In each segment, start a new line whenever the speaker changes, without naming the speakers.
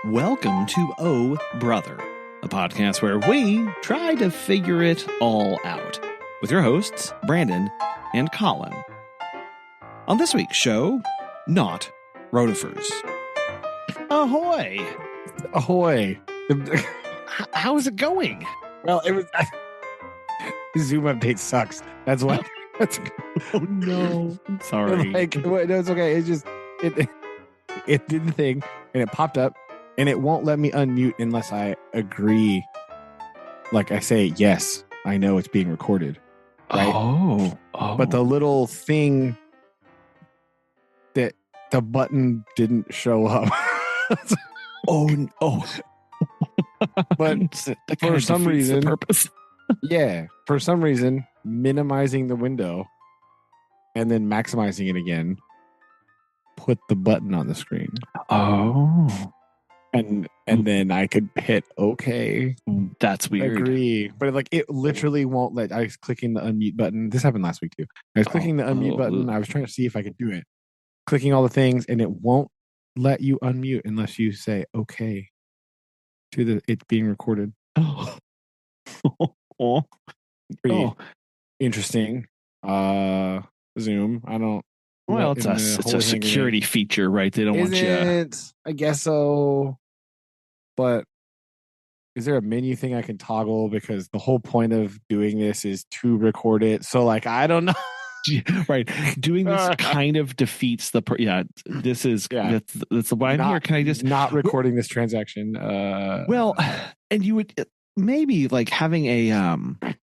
Welcome to Oh Brother, a podcast where we try to figure it all out with your hosts, Brandon and Collin. On this week's show, not rotifers. Ahoy!
Ahoy!
How's it going?
Well, it was. Zoom update sucks. That's why.
Oh no! I'm sorry.
No, it's okay. It's just it did the thing and it popped up and it won't let me unmute unless I agree. Like I say, yes, I know it's being recorded. Right?
Oh.
But the little thing that the button didn't show up.
Oh.
But for some reason,
purpose.
For some reason, minimizing the window and then maximizing it again put the button on the screen.
Oh.
And then I could hit OK.
That's weird.
Agree. But it literally won't let. I was clicking the unmute button. This happened last week too. I was clicking the unmute button. I was trying to see if I could do it. Clicking all the things, and it won't let you unmute unless you say OK to it being recorded. Pretty interesting. Zoom. I don't.
Well, it's a security feature, right? They don't want you.
I guess so. But is there a menu thing I can toggle? Because the whole point of doing this is to record it. So, I don't know.
Right. Doing this kind of defeats the. This is. Yeah. That's why I'm here. Can I just
not recording this transaction?
Well, and you would maybe having a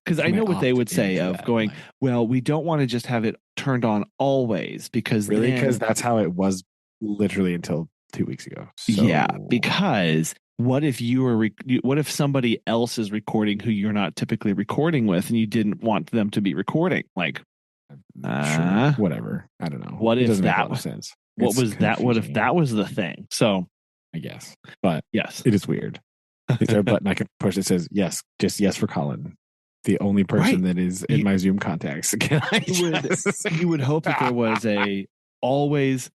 because I know what they would say of going, well, we don't want to just have it turned on always because
because that's how it was literally until 2 weeks ago. So.
Yeah, because what if what if somebody else is recording who you're not typically recording with and you didn't want them to be recording?
Sure, whatever. I don't know.
What if that
was sense?
What was that? What if that was the thing? So
I guess, but
yes,
it is weird. Is there a button I can push that says yes, just yes for Collin? The only person that is in my Zoom contacts.
You would hope that there was a always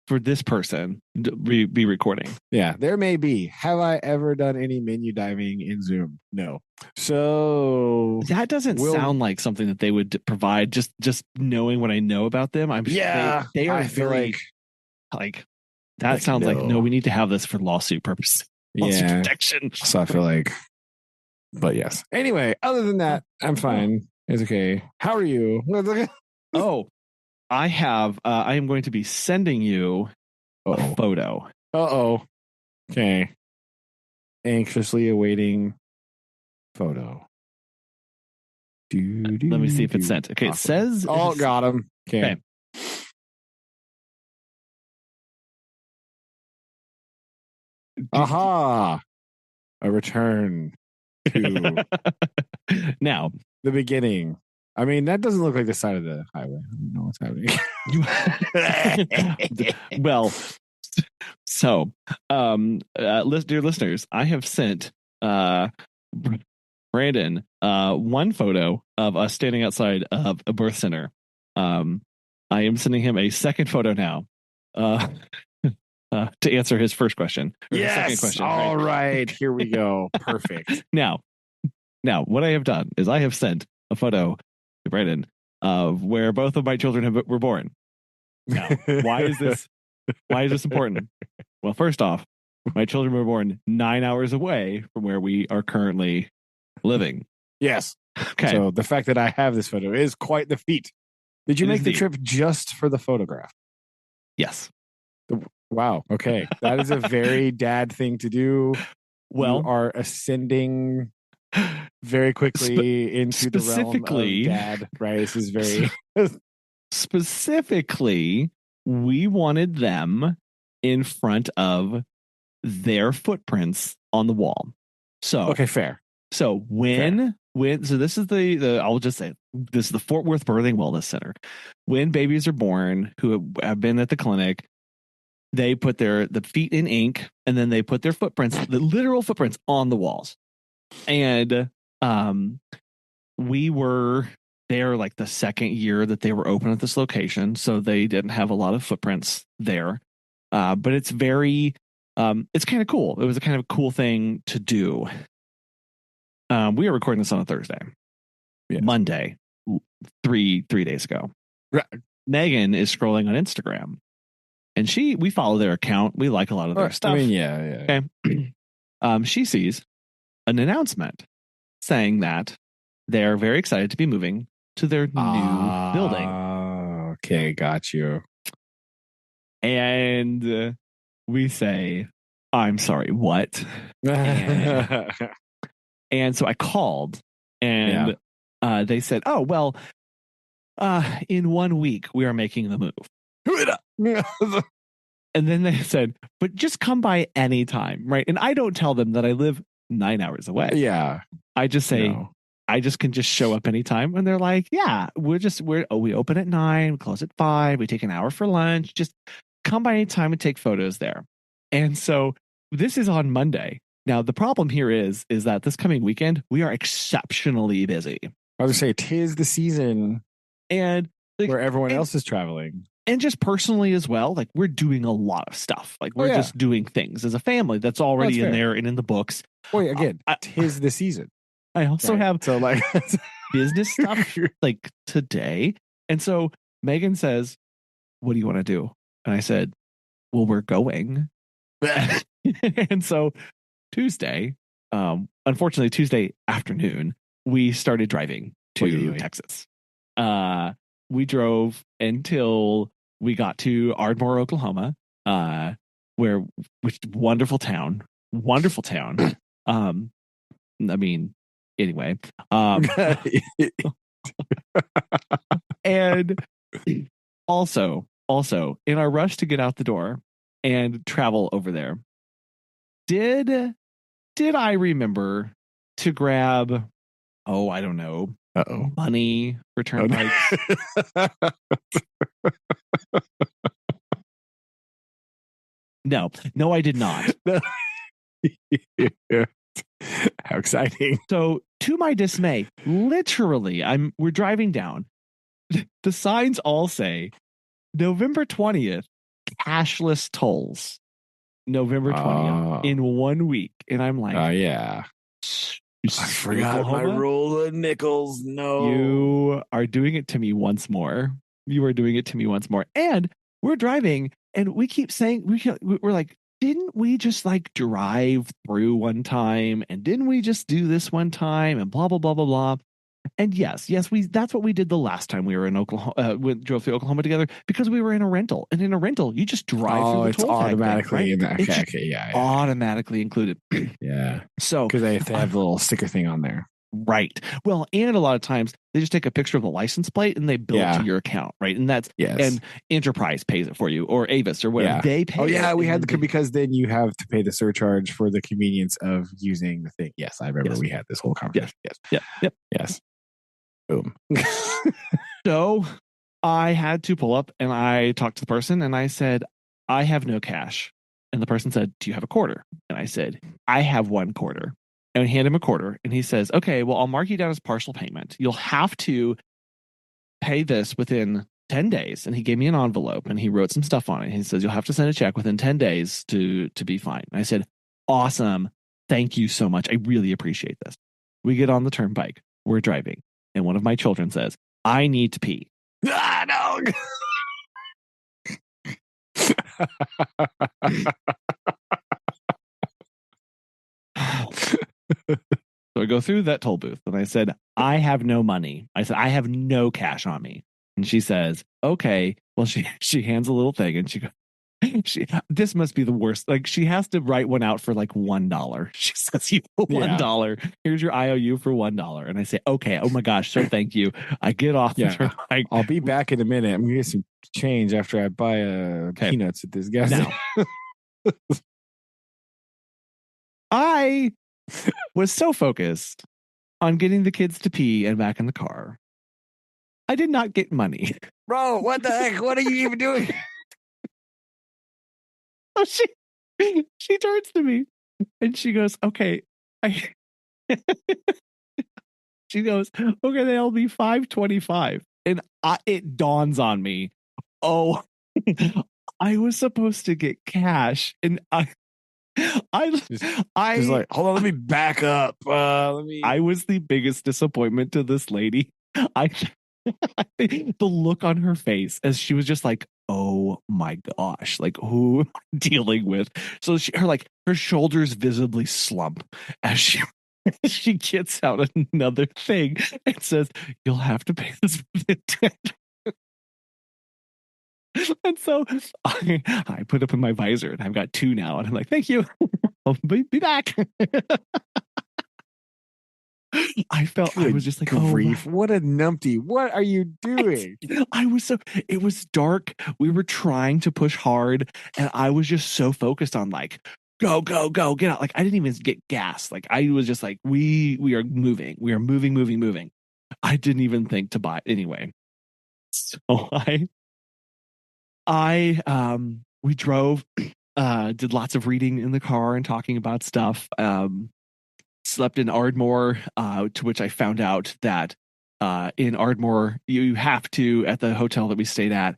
for this person be recording.
Yeah, there may be. Have I ever done any menu diving in Zoom? No. So
that doesn't sound like something that they would provide. Just knowing what I know about them, I'm sure they are very like that sounds like no. We need to have this for lawsuit purposes. Lawsuit protection.
So I feel but yes. Anyway, other than that, I'm fine. It's okay. How are you?
I have. I am going to be sending you a photo.
Okay. Anxiously awaiting photo.
Let me see if it's sent. Okay, awesome. It says.
Oh, got him. Okay. Aha! A return to
now
the beginning. I mean, that doesn't look like the side of the highway. I don't know what's
happening. Well, so dear listeners, I have sent Brandon one photo of us standing outside of a birth center. I am sending him a second photo now. To answer his first question.
Yes.
Second question,
all right. Here we go. Perfect.
Now, what I have done is I have sent a photo to Brandon of where both of my children were born. Now, why is this important? Well, first off, my children were born 9 hours away from where we are currently living.
Yes.
Okay.
So the fact that I have this photo is quite the feat. Did you make the trip just for the photograph?
Yes.
Wow. Okay. That is a very dad thing to do.
Well,
you are ascending very quickly into the realm of dad, right? This is very
specifically, we wanted them in front of their footprints on the wall. So
okay, fair.
So so this is I'll just say this is the Fort Worth Birthing Wellness Center. When babies are born who have been at the clinic, they put the feet in ink and then they put their footprints, the literal footprints, on the walls. And we were there the second year that they were open at this location, so they didn't have a lot of footprints there. But it's very It's kind of cool. It was a kind of cool thing to do. We are recording this on a Thursday. Yes. Monday, three days ago.
Right.
Megan is scrolling on Instagram, and we follow their account. We like a lot of their stuff.
I mean, yeah.
Okay. She sees an announcement saying that they're very excited to be moving to their new building.
Okay, got you.
And we say, I'm sorry, what? And so I called, and they said, oh, well, in 1 week, we are making the move. And then they said, but just come by anytime, right? And I don't tell them that I live 9 hours away.
Yeah.
I just say, I just can just show up anytime. And they're like, yeah, we open at 9, we close at 5, we take an hour for lunch. Just come by anytime and take photos there. And so this is on Monday. Now, the problem here is that this coming weekend, we are exceptionally busy.
I was going to say, 'tis the season.
And
where everyone else is traveling.
And just personally as well, like we're doing a lot of stuff. Like we're just doing things as a family that's already in there and in the books.
Boy, again, 'tis the season.
I also have business stuff like today. And so Megan says, what do you want to do? And I said, well, we're going. And so Tuesday, unfortunately, Tuesday afternoon, we started driving to Texas. We drove until we got to Ardmore, Oklahoma, which wonderful town. I mean, anyway, and also in our rush to get out the door and travel over there, did I remember to grab, I don't know, money for turnpikes? No, I did not.
How exciting.
So to my dismay, literally, we're driving down. The signs all say November 20th, cashless tolls. November 20th in 1 week. And I'm like,
yeah. I forgot my roll of nickels. No.
You are doing it to me once more. And we're driving and we keep saying, we're like, didn't we just like drive through one time? And didn't we just do this one time? And blah, blah, blah, blah, blah. And yes, that's what we did the last time we were in Oklahoma, drove through Oklahoma together, because we were in a rental. And in a rental, you just drive through the toll
automatically
tag, right?
in there. Okay,
automatically included.
Yeah.
So
because they have the little sticker thing on there.
Right. Well, and a lot of times they just take a picture of the license plate and they bill it to your account, right? And that's and Enterprise pays it for you, or Avis or whatever. They pay.
Oh yeah, we had because then you have to pay the surcharge for the convenience of using the thing. Yes, I remember we had this whole conversation. Yes. Boom.
So I had to pull up and I talked to the person and I said, I have no cash. And the person said, do you have a quarter? And I said, I have 1 quarter. And we hand him a quarter and he says, okay, well, I'll mark you down as partial payment. You'll have to pay this within 10 days. And he gave me an envelope and he wrote some stuff on it. He says, you'll have to send a check within 10 days to be fine. And I said, awesome. Thank you so much. I really appreciate this. We get on the turnpike. We're driving. And one of my children says, I need to pee.
No.
So I go through that toll booth and I said, I have no money. I said, I have no cash on me. And she says, okay. Well, she hands a little thing and she goes, this must be the worst. Like, she has to write one out for like $1. She says, you owe $1. Here's your IOU for $1. And I say, okay. Oh my gosh. So thank you. I get off.
I'll be back in a minute. I'm going to get some change after I buy peanuts at this gas station. I was so focused on getting the kids to pee and back in the car, I did not get money. Bro, what the heck? What are you even doing?
So she turns to me and she goes, okay. She goes, okay, they'll be $5.25. And it dawns on me, I was supposed to get cash. And
Just like, hold on, let me back up.
I was the biggest disappointment to this lady. I, I think the look on her face as she was just like, oh my gosh, like who am I dealing with? So her shoulders visibly slump as she gets out another thing and says, you'll have to pay this with intent. And so I put up in my visor and I've got 2 now. And I'm like, thank you. I'll be back. I was just like,
grief. Oh, what a numpty. What are you doing?
It was dark. We were trying to push hard. And I was just so focused on like, go, get out. Like I didn't even get gas. Like I was just like, we are moving. We are moving. I didn't even think to buy anyway. So we drove, did lots of reading in the car and talking about stuff. Slept in Ardmore, to which I found out that in Ardmore you have to, at the hotel that we stayed at,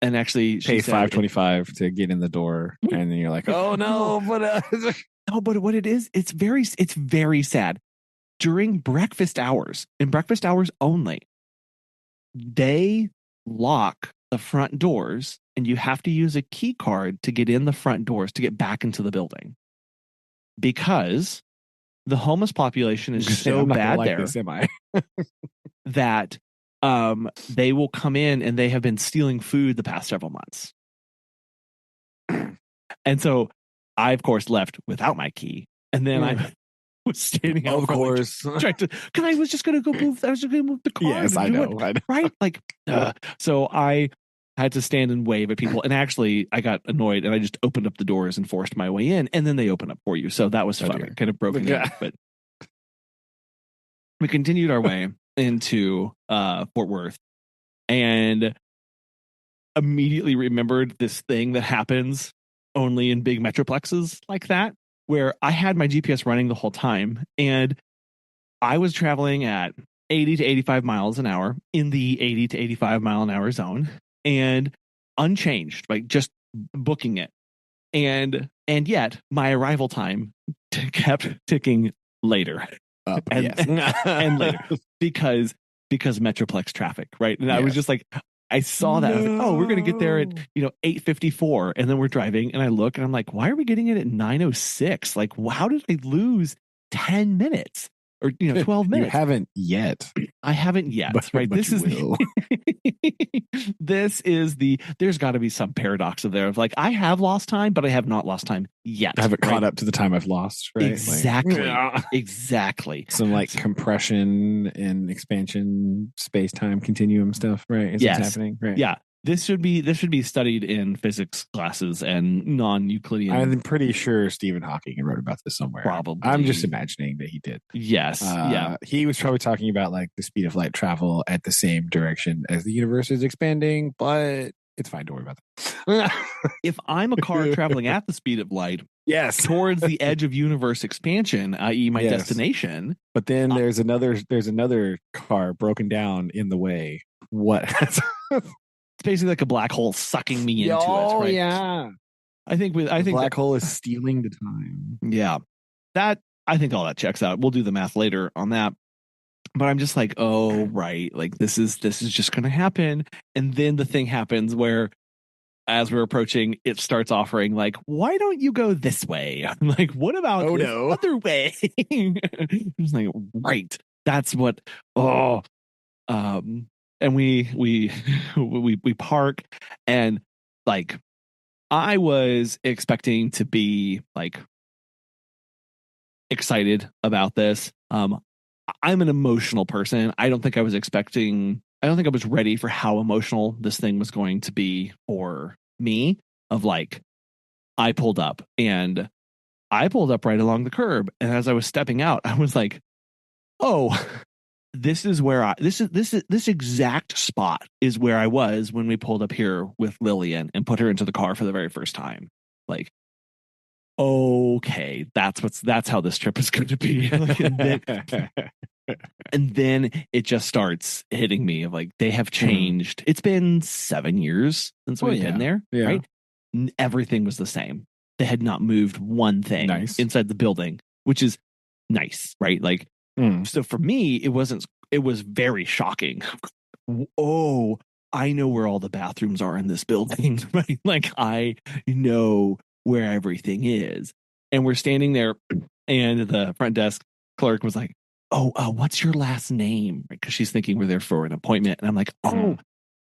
and actually
pay $5.25 to get in the door, and then you're like, oh no, but
no, but what it is, it's very sad. During breakfast hours, in breakfast hours only, they lock the front doors, and you have to use a key card to get in the front doors to get back into the building, because the homeless population is so bad there that they will come in and they have been stealing food the past several months. And so I, of course, left without my key. And then I was standing out.
Of course.
Trying to, because I was just going to go move. I was just going to move the car.
Yes, I know.
Right? Like, so I had to stand and wave at people. And actually, I got annoyed and I just opened up the doors and forced my way in. And then they open up for you. So that was fun. It kind of broken down. But we continued our way into Fort Worth and immediately remembered this thing that happens only in big metroplexes like that, where I had my GPS running the whole time and I was traveling at 80 to 85 miles an hour in the 80 to 85 mile an hour zone and unchanged, like just booking it. And yet my arrival time kept ticking later. And later because Metroplex traffic, right? And I was just like, I saw that. I was like, oh, we're gonna get there at 8:54, and then we're driving, and I look, and I'm like, why are we getting it at 9:06? Like, how did I lose 10 minutes or 12 minutes?
You haven't yet.
I haven't yet,
but,
right?
But
this is there's got to be some paradox of there of like, I have lost time, but I have not lost time yet.
I haven't caught up to the time I've lost, right?
Exactly.
Some like compression and expansion space-time continuum stuff, right? Is what's happening, right?
Yeah. This should be studied in physics classes and non-Euclidean.
I'm pretty sure Stephen Hawking wrote about this somewhere.
Probably.
I'm just imagining that he did.
Yes.
He was probably talking about like the speed of light travel at the same direction as the universe is expanding, but it's fine. Don't worry about that.
If I'm a car traveling at the speed of light, towards the edge of universe expansion, i.e., my destination.
But then there's another car broken down in the way. What?
It's basically like a black hole sucking me into it.
Oh,
right?
yeah.
I think
black hole is stealing the time.
Yeah. I think all that checks out. We'll do the math later on that. But I'm just like, oh, right. Like this is just going to happen. And then the thing happens where as we're approaching, it starts offering like, why don't you go this way? I'm like, what about other way? I'm just like, right. That's what, and we park, and like I was expecting to be like excited about this. I'm an emotional person. I don't think I was ready for how emotional this thing was going to be for me. Of like, I pulled up right along the curb, and as I was stepping out, I was like, oh, this is where this exact spot is where I was when we pulled up here with Lillian and put her into the car for the very first time. Like, okay, that's how this trip is going to be. And then it just starts hitting me of like, they have changed. It's been 7 years since we've been there, right? Everything was the same. They had not moved one thing inside the building, which is nice, right? Like, so for me, it was very shocking. Oh, I know where all the bathrooms are in this building, right? Like, I know where everything is. And we're standing there, and the front desk clerk was like, "Oh, what's your last name?" Because she's thinking we're there for an appointment. And I'm like, "Oh,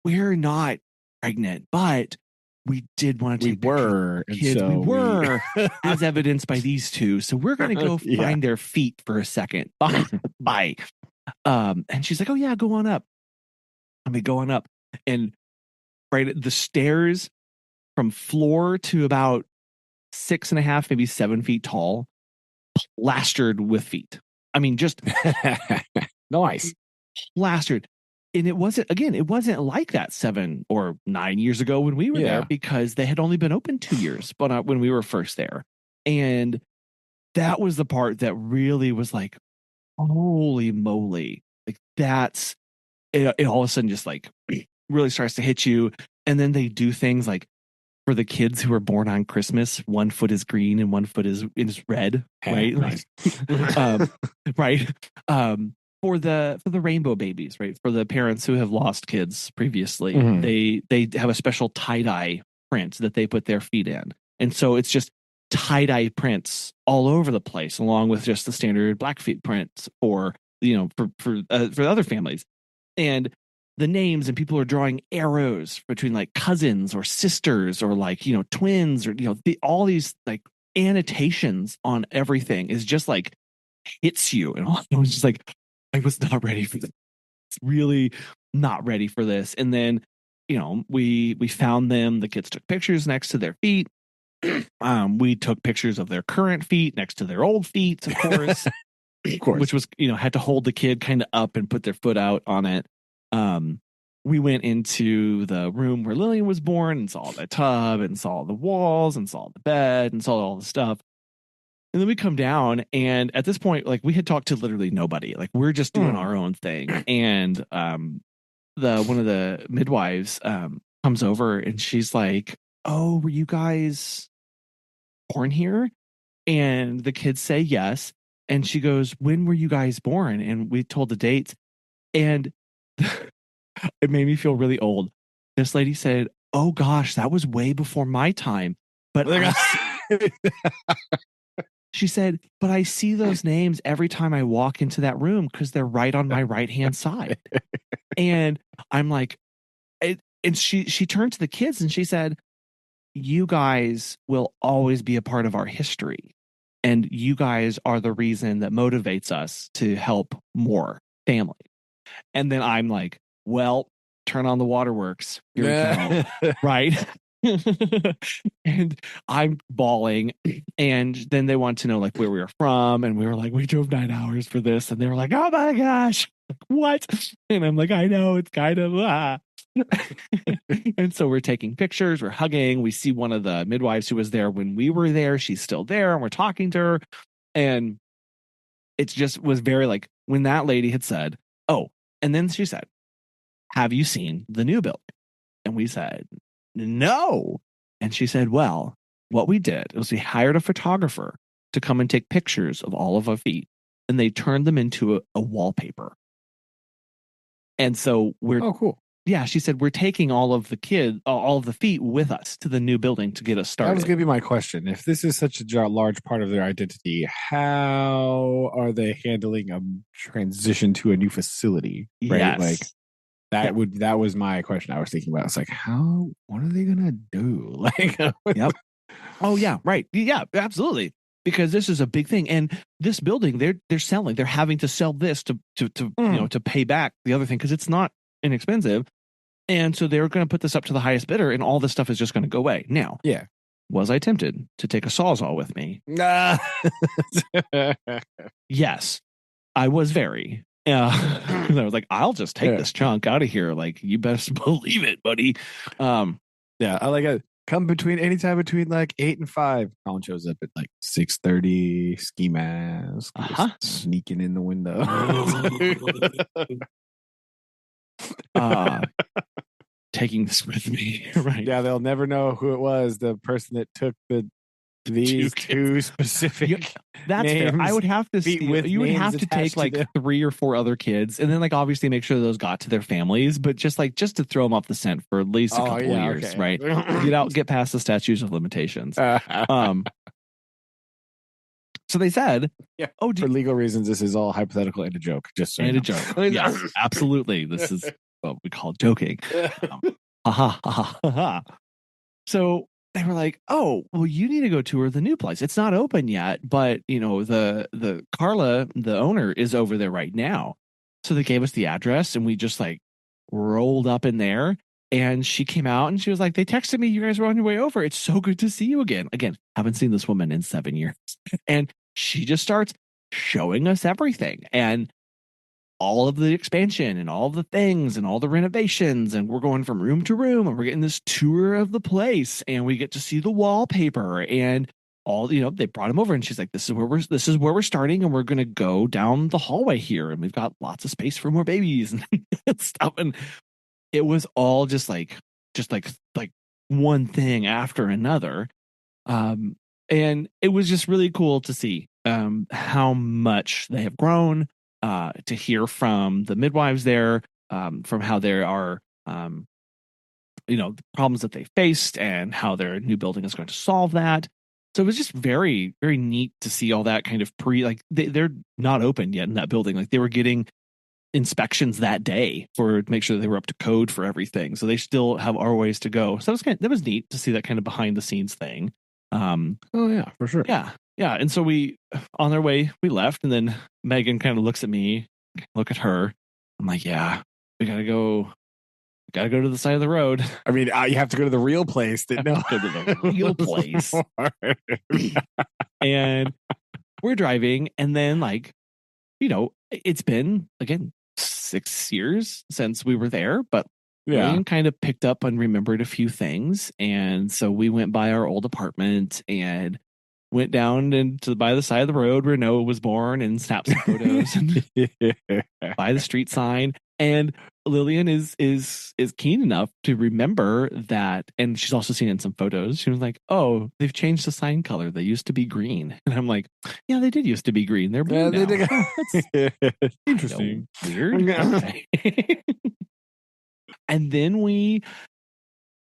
we're not pregnant, but we did want to take pictures. Kids, so we were, as evidenced by these two. So we're going to go find their feet for a second. Bye." And she's like, "Oh yeah, go on up." I mean, going up, and right, the stairs from floor to about 6.5, maybe 7 feet tall, plastered with feet. I mean, just
nice,
plastered. And it wasn't like that 7 or 9 years ago when we were there, because they had only been open 2 years, but when we were first there. And that was the part that really was like, holy moly. Like, that's it all of a sudden just like really starts to hit you. And then they do things like, for the kids who are born on Christmas, one foot is green and one foot is red, right? Like, right. For the rainbow babies, right? For the parents who have lost kids previously, they have a special tie-dye print that they put their feet in. And so it's just tie-dye prints all over the place, along with just the standard Blackfeet prints for other families. And the names, and people are drawing arrows between like cousins or sisters or like, twins, or, all these like annotations on everything is just like hits you. And I was just like, I was not ready for this. Really not ready for this. And then, we found them. The kids took pictures next to their feet. We took pictures of their current feet next to their old feet, of course. Which was, had to hold the kid kind of up and put their foot out on it. We went into the room where Lillian was born and saw the tub and saw the walls and saw the bed and saw all the stuff. And then we come down, and at this point, like, we had talked to literally nobody. Like, we're just doing our own thing. And one of the midwives comes over, and she's like, "Oh, were you guys born here?" And the kids say yes. And she goes, "When were you guys born?" And we told the dates. And it made me feel really old. This lady said, "Oh gosh, that was way before my time." But she said, "But I see those names every time I walk into that room because they're right on my right-hand side." And I'm like, and she turned to the kids and she said, "You guys will always be a part of our history. And you guys are the reason that motivates us to help more families." And then I'm like, well, turn on the waterworks. Here we go. Right. And I'm bawling. And then they want to know like where we were from. And we were like, we drove 9 hours for this. And they were like, "Oh my gosh, what?" And I'm like, I know, it's kind of And so we're taking pictures, we're hugging. We see one of the midwives who was there when we were there. She's still there, and we're talking to her. And it just was very like, when that lady had said, "Oh," and then she said, "Have you seen the new building?" And we said, "No." And she said, "Well, what we did was we hired a photographer to come and take pictures of all of our feet, and they turned them into a wallpaper." And so we're,
oh, cool.
Yeah, she said, "We're taking all of the feet with us to the new building to get us started."
That was going to be my question. If this is such a large part of their identity, how are they handling a transition to a new facility? Right?
Yes.
Like that was my question I was thinking about. It's like, what are they going to do? Like,
yep. Oh yeah, right. Yeah, absolutely. Because this is a big thing, and this building they're selling. They're having to sell this to to pay back the other thing, because it's not inexpensive. And so they're going to put this up to the highest bidder, and all this stuff is just going to go away. Now,
yeah,
was I tempted to take a Sawzall with me?
Nah.
Yes, I was very. I was like, I'll just take this chunk out of here. Like, you best believe it, buddy.
Yeah, I like it. Come anytime between like 8 and 5. Collin shows up at like 6:30, ski mask, sneaking in the window.
Taking this with me, right?
Yeah, they'll never know who it was. The person that took the These two specific.
That's fair. I would have to steal. You would have to take like 3 or 4 other kids, and then like obviously make sure those got to their families, but just to throw them off the scent for at least a couple of years, okay. Right? Get past the statutes of limitations. So they said,
for legal reasons, this is all hypothetical and a joke. Just so
and a joke. Yes, absolutely. This is what we call joking. So they were like, "Oh, well, you need to go tour the new place. It's not open yet, but the Carla, the owner, is over there right now." So they gave us the address, and we just like rolled up in there. And she came out, and she was like, "They texted me. You guys were on your way over. It's so good to see you again. Again, haven't seen this woman in 7 years." And she just starts showing us everything and all of the expansion and all the things and all the renovations. And we're going from room to room, and we're getting this tour of the place, and we get to see the wallpaper and all, they brought him over, and she's like, this is where we're starting. And we're going to go down the hallway here. And we've got lots of space for more babies and stuff. And it was all just like one thing after another. And it was just really cool to see how much they have grown, to hear from the midwives there, from how there are, the problems that they faced and how their new building is going to solve that. So it was just very, very neat to see all that kind of they're not open yet in that building. Like they were getting inspections that day to make sure they were up to code for everything. So they still have our ways to go. So that was neat to see that kind of behind the scenes thing.
Oh yeah, for sure.
Yeah. And so on their way, we left, and then Megan kind of looks at me, look at her. I'm like, yeah, we gotta go to the side of the road.
I mean, you have to go to the real place.
Go to the real place. And we're driving, and then it's been again 6 years since we were there, but William kind of picked up and remembered a few things. And so we went by our old apartment and went down by the side of the road where Noah was born and snapped some photos by the street sign. And Lillian is keen enough to remember that. And she's also seen in some photos. She was like, "Oh, they've changed the sign color. They used to be green." And I'm like, "Yeah, they did used to be green. They're blue now." That's
interesting.
Weird. Okay. And then we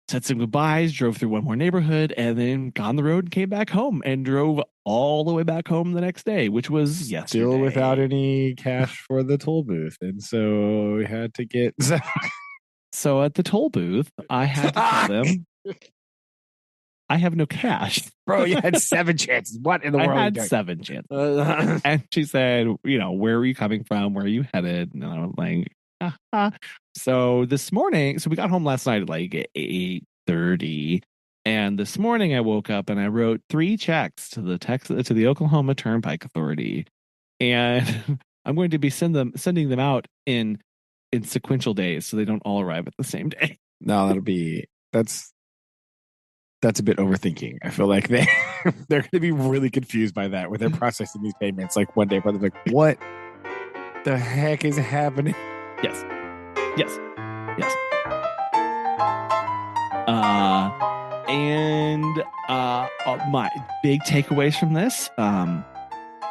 said some goodbyes, drove through one more neighborhood, and then got on the road and came back home and drove all the way back home the next day, which was yesterday.
Still without any cash for the toll booth. And so we had to get...
So at the toll booth, I had to tell them, I have no cash.
Bro, you had 7 chances. What in the world?
I had 7 chances. And she said, "Where are you coming from? Where are you headed?" And I was like, So this morning, we got home last night at like 8:30, and this morning I woke up and I wrote 3 checks to the Oklahoma Turnpike Authority, and I'm going to be sending them out in sequential days so they don't all arrive at the same day.
No, that's a bit overthinking. I feel like they're going to be really confused by that when they're processing these payments. Like one day, brother's like, "What the heck is happening?"
Yes. My big takeaways from this,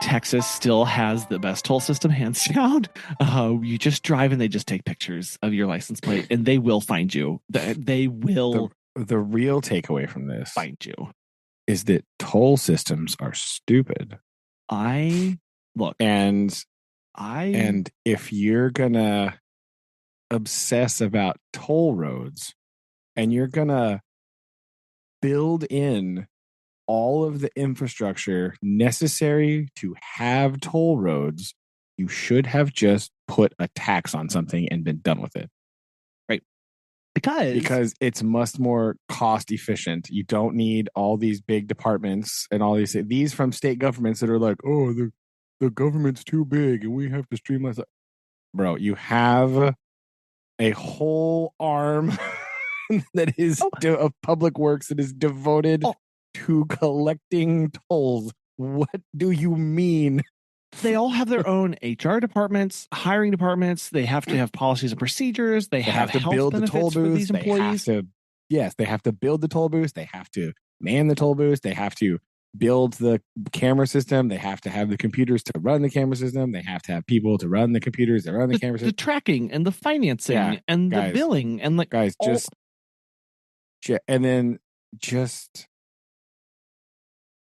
Texas still has the best toll system, hands down. You just drive and they just take pictures of your license plate and they will find you. They will.
The real takeaway from this
find you
is that toll systems are stupid. And if you're gonna obsess about toll roads and you're gonna build in all of the infrastructure necessary to have toll roads, you should have just put a tax on something and been done with it.
Right.
Because it's much more cost efficient. You don't need all these big departments and all these from state governments that are like, "Oh, the government's too big and we have to streamline." Bro, you have a whole arm that is of public works that is devoted to collecting tolls. What do you mean?
They all have their own HR departments, hiring departments. They have to have policies and procedures. They have to build the toll booths for these employees.
They have to build the toll booths. They have to man the toll booths. They have to build the camera system. They have to have the computers to run the camera system. They have to have people to run the computers that run the camera system.
The tracking and the financing and the billing and like
guys, and then just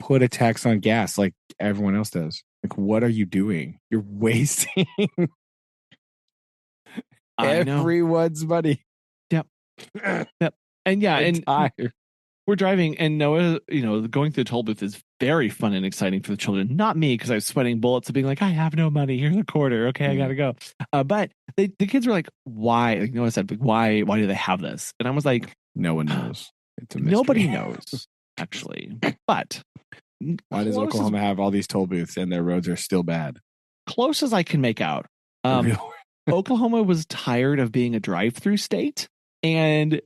put a tax on gas like everyone else does. Like, what are you doing? You're wasting everyone's money.
Yep. And and we're driving, and Noah, going through the toll booth is very fun and exciting for the children. Not me, because I was sweating bullets of being like, I have no money. Here's a quarter. Okay, I gotta go. But the kids were like, why? Like Noah said, like, why do they have this? And I was like,
no one knows. It's a mystery.
Nobody knows, actually. But
why does Oklahoma have all these toll booths and their roads are still bad?
Close as I can make out. Oklahoma was tired of being a drive-through state and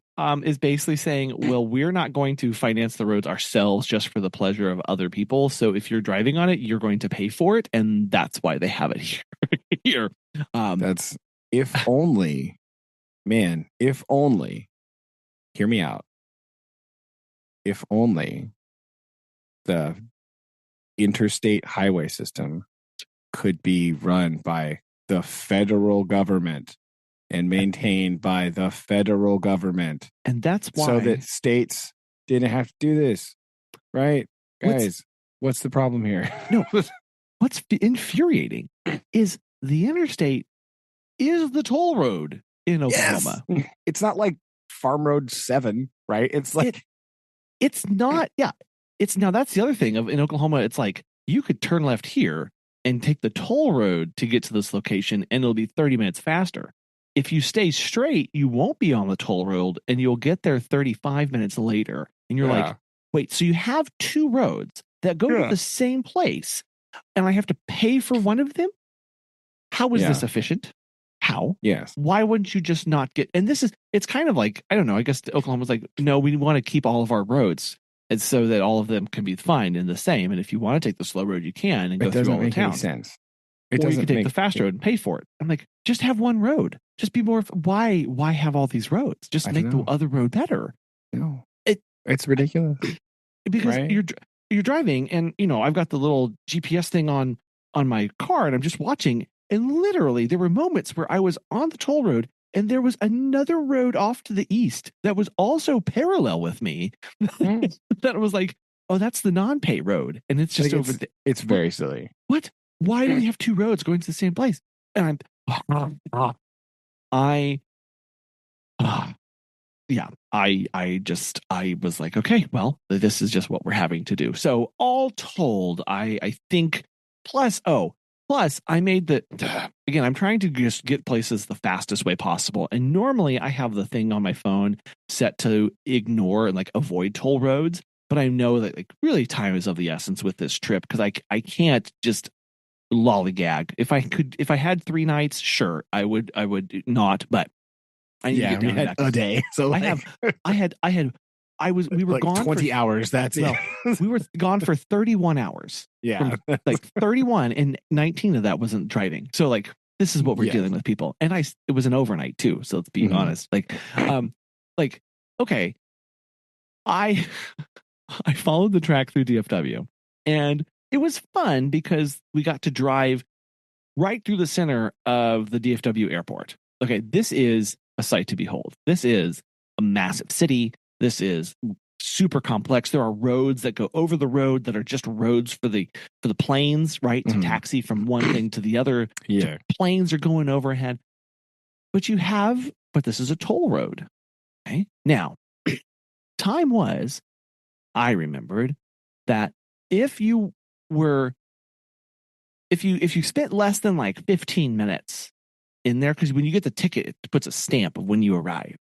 is basically saying, well, we're not going to finance the roads ourselves just for the pleasure of other people. So if you're driving on it, you're going to pay for it. And that's why they have it here.
That's if only, man, if only, hear me out. If only the interstate highway system could be run by the federal government and maintained by the federal government.
And that's why.
So that states didn't have to do this. Right? Guys, what's the problem here?
No. What's infuriating is the interstate is the toll road in Oklahoma.
Yes. It's not like Farm Road 7, right? It's like...
It's not. Yeah. It's now that's the other thing in Oklahoma. It's like you could turn left here and take the toll road to get to this location, and it'll be 30 minutes faster. If you stay straight, you won't be on the toll road, and you'll get there 35 minutes later. And you're like, wait, so you have two roads that go to the same place, and I have to pay for one of them? How is this efficient? How?
Yes.
Why wouldn't you just not get? And it's kind of like, I don't know, I guess Oklahoma's like, no, we want to keep all of our roads. And so that all of them can be fine and the same. And if you want to take the slow road, you can and go through all the town.
It doesn't make any sense.
Or you can take the fast road and pay for it. I'm like, just have one road. Just be more. Why have all these roads? Just make the other road better.
No, it's ridiculous.
Because you're driving, and I've got the little GPS thing on my car, and I'm just watching. And literally, there were moments where I was on the toll road, and there was another road off to the east that was also parallel with me. That was like, oh, that's the non-pay road, and it's just over there.
It's very silly.
What? Why do we have two roads going to the same place? And I was like, okay, well, this is just what we're having to do. So all told, I think plus I made again, I'm trying to just get places the fastest way possible. And normally I have the thing on my phone set to ignore and like avoid toll roads. But I know that like really time is of the essence with this trip, because I can't just lollygag. If I had 3 nights, sure, I would not, but I need to get down
had a day. So
we were
like
gone
20 hours. That's it.
We were gone for 31 hours.
Yeah.
Like 31, and 19 of that wasn't driving. So like, this is what we're dealing with, people. And it was an overnight too. So let's be honest. Like, okay. I followed the track through DFW, and it was fun because we got to drive right through the center of the DFW airport. Okay, this is a sight to behold. This is a massive city. This is super complex. There are roads that go over the road that are just roads for the planes, right? To taxi from one thing to the other.
Yeah.
Planes are going overhead. But this is a toll road. Okay. Now, I remembered that if you spent less than like 15 minutes in there, because when you get the ticket, it puts a stamp of when you arrive.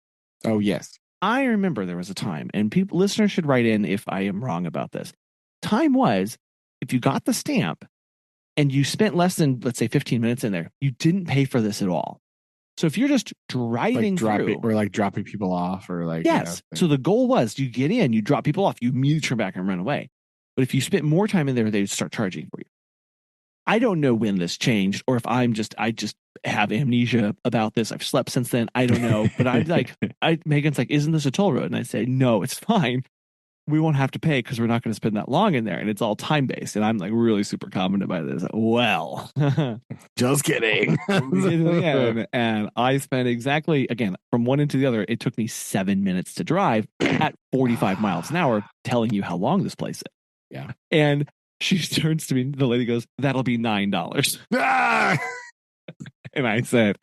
Oh, yes.
I remember there was a time, and listeners should write in if I am wrong about this. Time was, if you got the stamp and you spent less than, let's say, 15 minutes in there, you didn't pay for this at all. So if you're just driving through,
or like dropping people off, or like,
yes. So the goal was, you get in, you drop people off, you immediately turn back and run away. But if you spent more time in there, they would start charging for you. I don't know when this changed, or if I just have amnesia about this. I've slept since then. I don't know. But I'm like, Megan's like, isn't this a toll road? And I say, no, it's fine. we won't have to pay because we're not going to spend that long in there. And it's all time based. And I'm like really super confident by this. Well,
just kidding.
and I spent exactly, again, from one end to the other, it took me 7 minutes to drive at 45 miles an hour, telling you how long this place is.
Yeah.
And she turns to me, the lady goes, that'll be $9. And I said,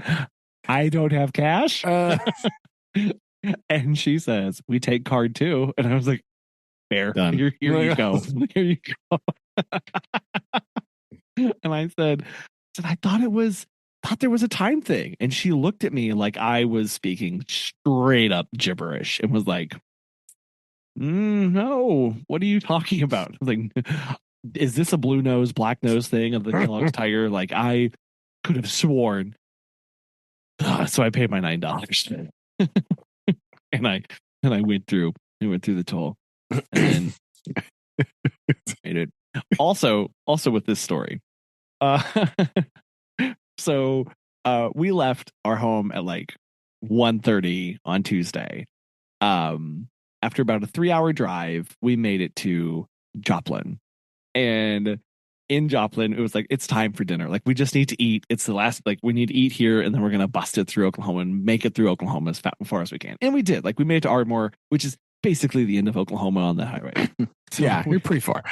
I don't have cash. And she says, we take card too. And I was like, fair.
Done.
Here you go. Here you go. And I said, I thought there was a time thing. And she looked at me like I was speaking straight up gibberish and was like, no, what are you talking about? I was like, is this a blue nose, black nose thing of the Kellogg's Tiger? Like I could have sworn. So I paid my $9. and I went through the toll. And then made it. Also with this story. So we left our home at like 1:30 on Tuesday. After about a 3-hour drive, we made it to Joplin. And in Joplin, it was like, it's time for dinner. Like, we just need to eat. It's the last, like, we need to eat here, and then we're going to bust it through Oklahoma and make it through Oklahoma as far as we can. And we did. Like, we made it to Ardmore, which is basically the end of Oklahoma on the highway.
So yeah, we're pretty far.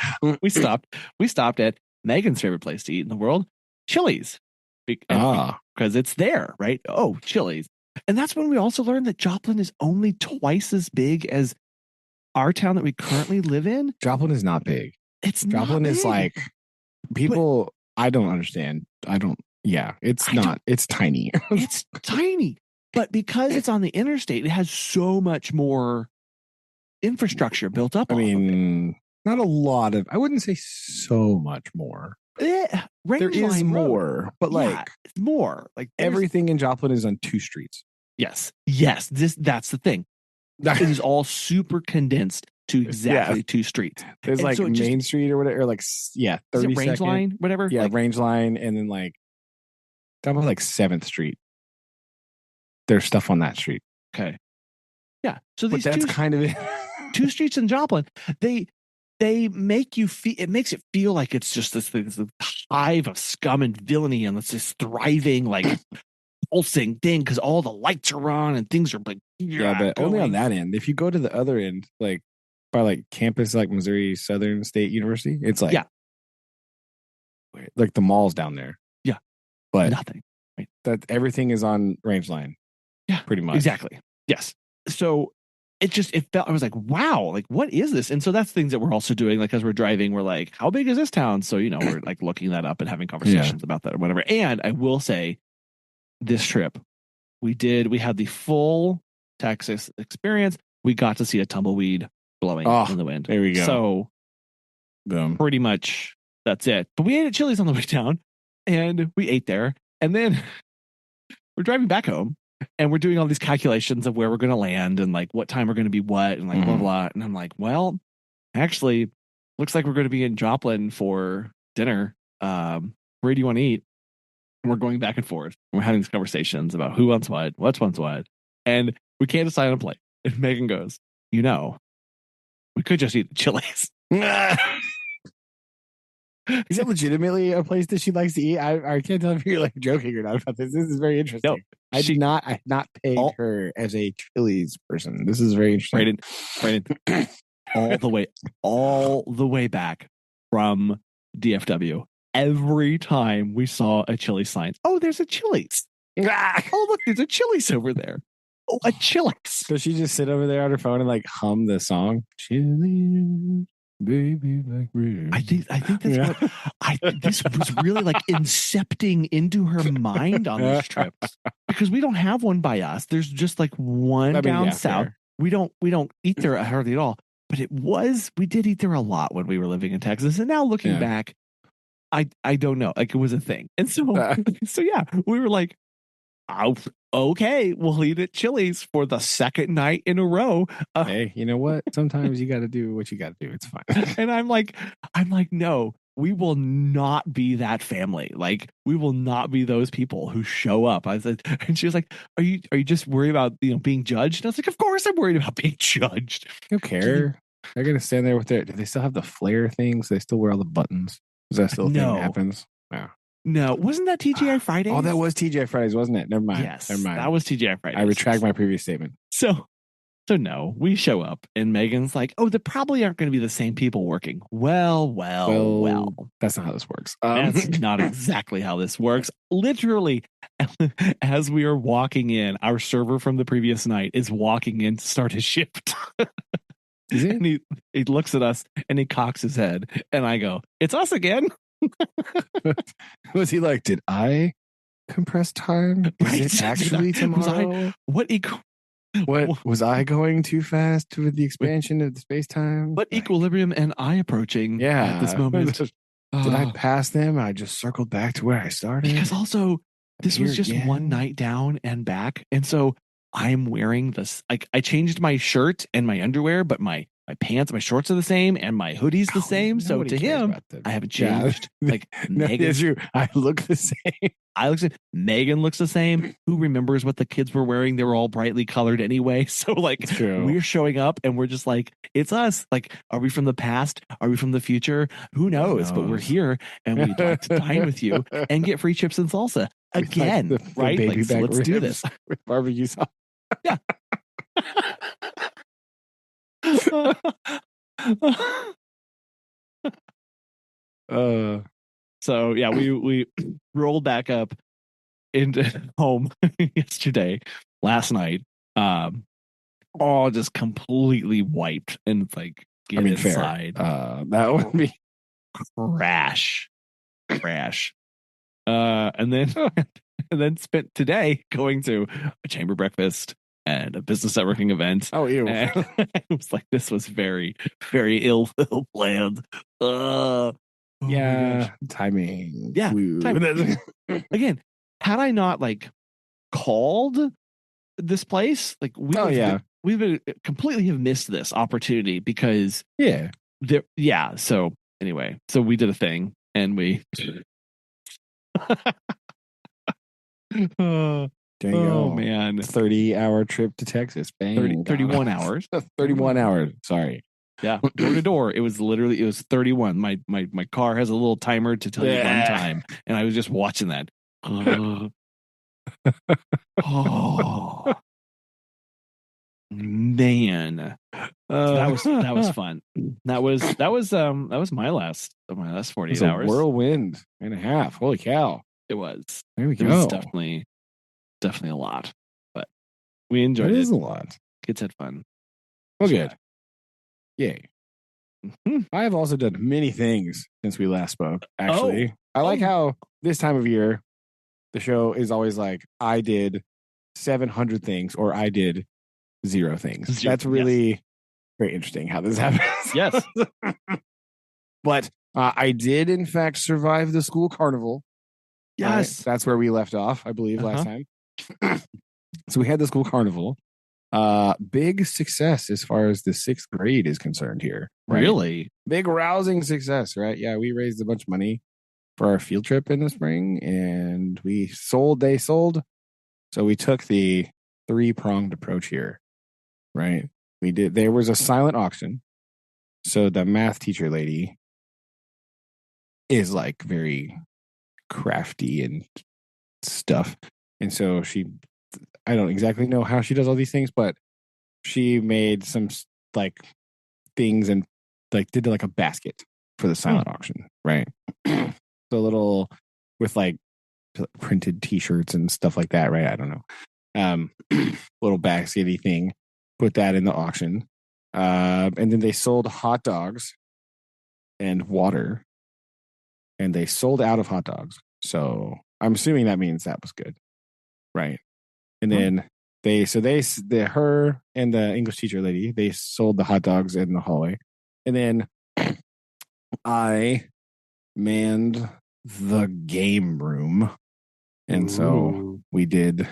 We stopped at Megan's favorite place to eat in the world, Chili's. Because it's there, right? Oh, Chili's. And that's when we also learned that Joplin is only twice as big as our town that we currently live in.
Joplin is not big.
Joplin
is like, people, I don't understand. It's tiny.
It's tiny. But because it's on the interstate, it has so much more infrastructure built up.
I mean, not a lot of, I wouldn't say so much more.
There
is more, but
it's more. Like
everything in Joplin is on 2 streets.
Yes. That's the thing. It is all super condensed to exactly 2 streets.
There's like Main Street or whatever, or like 30
Range Line, whatever.
Yeah, like, Range Line, and then like down by like 7th Street. There's stuff on that street.
Okay. Yeah. So
that's kind of it.
2 streets in Joplin. They make you feel. It makes it feel like it's just this hive of scum and villainy, and it's this thriving like pulsing thing because all the lights are on and things are like
but only on that end. If you go to the other end, like by like campus, like Missouri Southern State University, it's like like the mall's down there.
Yeah,
but
nothing.
Right? That everything is on Range Line.
Yeah,
pretty much.
Exactly. Yes. So it felt. I was like, wow, like what is this? And so that's things that we're also doing. Like as we're driving, we're like, how big is this town? So we're like looking that up and having conversations about that or whatever. And I will say, this trip, we had the full Texas experience. We got to see a tumbleweed blowing in the wind.
There we go.
So pretty much that's it. But we ate at Chili's on the way down, and we ate there. And then we're driving back home, and we're doing all these calculations of where we're going to land and like what time we're going to be what and like blah, blah. And I'm like, well, actually, looks like we're going to be in Joplin for dinner. Where do you want to eat? And we're going back and forth. We're having these conversations about who wants what, wants what. And we can't decide on a plate. And Megan goes, we could just eat the Chili's.
Is it legitimately a place that she likes to eat? I can't tell if you're like joking or not about this. This is very interesting. No, I did not pay her as a Chili's person. This is very interesting.
Brandon, all the way back from DFW. Every time we saw a Chili's sign, oh, there's a Chili's. Oh, look, there's a Chili's over there. Oh, a Chili's.
Does she just sit over there on her phone and like hum the song? Chili's, baby, like real.
I think that's what this was really like incepting into her mind on these trips, because we don't have one by us. There's just like one down south. Fair. We don't eat there hardly at all. But we did eat there a lot when we were living in Texas. And now looking back, I don't know. Like it was a thing. And so we were like, oh, okay, we'll eat at Chili's for the second night in a row.
Hey, you know what? Sometimes you got to do what you got to do. It's fine.
And I'm like, no, we will not be that family. Like we will not be those people who show up. I said, and she was like, are you just worried about being judged? And I was like, of course I'm worried about being judged.
I don't care. They're gonna stand there with their. Do they still have the flare things? They still wear all the buttons? Is that still a thing that happens? No.
No, wasn't that TGI Fridays?
Oh, that was TGI Fridays, wasn't it? Never mind.
Yes,
Never mind.
that was TGI Fridays.
I retract my previous statement.
So no, we show up and Megan's like, "Oh, there probably aren't going to be the same people working." Well.
That's not how this works.
That's not exactly how this works. Literally, as we are walking in, our server from the previous night is walking in to start his shift.
Is he?
And he looks at us and he cocks his head, and I go, "It's us again."
Was he like, did I compress time? Is it actually tomorrow?
What
was I going too fast with the expansion of the space time?
What equilibrium am I approaching at this moment?
Did I pass them? I just circled back to where I started.
Because also, this was just one night down and back. And so I'm wearing this. Like, I changed my shirt and my underwear, but my pants, my shorts are the same, and my hoodie's the same. So to him, I haven't changed. Like,
Megan, I look the same.
Megan looks the same. Who remembers what the kids were wearing? They were all brightly colored anyway. So like, we're showing up and we're just like, it's us. Like, are we from the past? Are we from the future? Who knows? But we're here and we'd like to dine with you and get free chips and salsa again. Like the right? Like, so let's do this
with barbecue sauce.
Yeah. So yeah, we rolled back up into home last night, all just completely wiped and like get inside.
That would be
crash. And then spent today going to a chamber breakfast and a business networking event.
Oh, ew.
And it was like, this was very, very ill planned.
Timing.
Yeah. Again, had I not like called this place, like we would completely have missed this opportunity because So anyway, so we did a thing and we
there you go.
Man,
30-hour trip to Texas. Bang.
31 hours.
31 hours. Sorry.
Yeah, door to door. It was 31. My car has a little timer to tell you one time, and I was just watching that. Oh man, that was fun. That was my last 48 hours.
Whirlwind and a half. Holy cow!
It was.
There we go.
It was definitely a lot, but we enjoyed it.
It is a lot.
Kids had fun.
Well, good. Yay. I have also done many things since we last spoke, actually. I like how this time of year, the show is always like, I did 700 things or I did 0 things. That's really very interesting how this happens.
Yes.
But I did, in fact, survive the school carnival.
Yes.
That's where we left off, I believe, last time. So we had the school carnival. Big success as far as the 6th grade is concerned here. Right?
Really?
Big rousing success, right? Yeah, we raised a bunch of money for our field trip in the spring and they sold. So we took the 3-pronged approach here, right? There was a silent auction. So the math teacher lady is like very crafty and stuff. And so I don't exactly know how she does all these things, but she made some like things and like did like a basket for the silent auction, right? So a little with like printed t-shirts and stuff like that, right? I don't know. Little baskety thing, put that in the auction. And then they sold hot dogs and water, and they sold out of hot dogs. So I'm assuming that means that was good, right? And then her and the English teacher lady, they sold the hot dogs in the hallway. And then I manned the game room. And so we did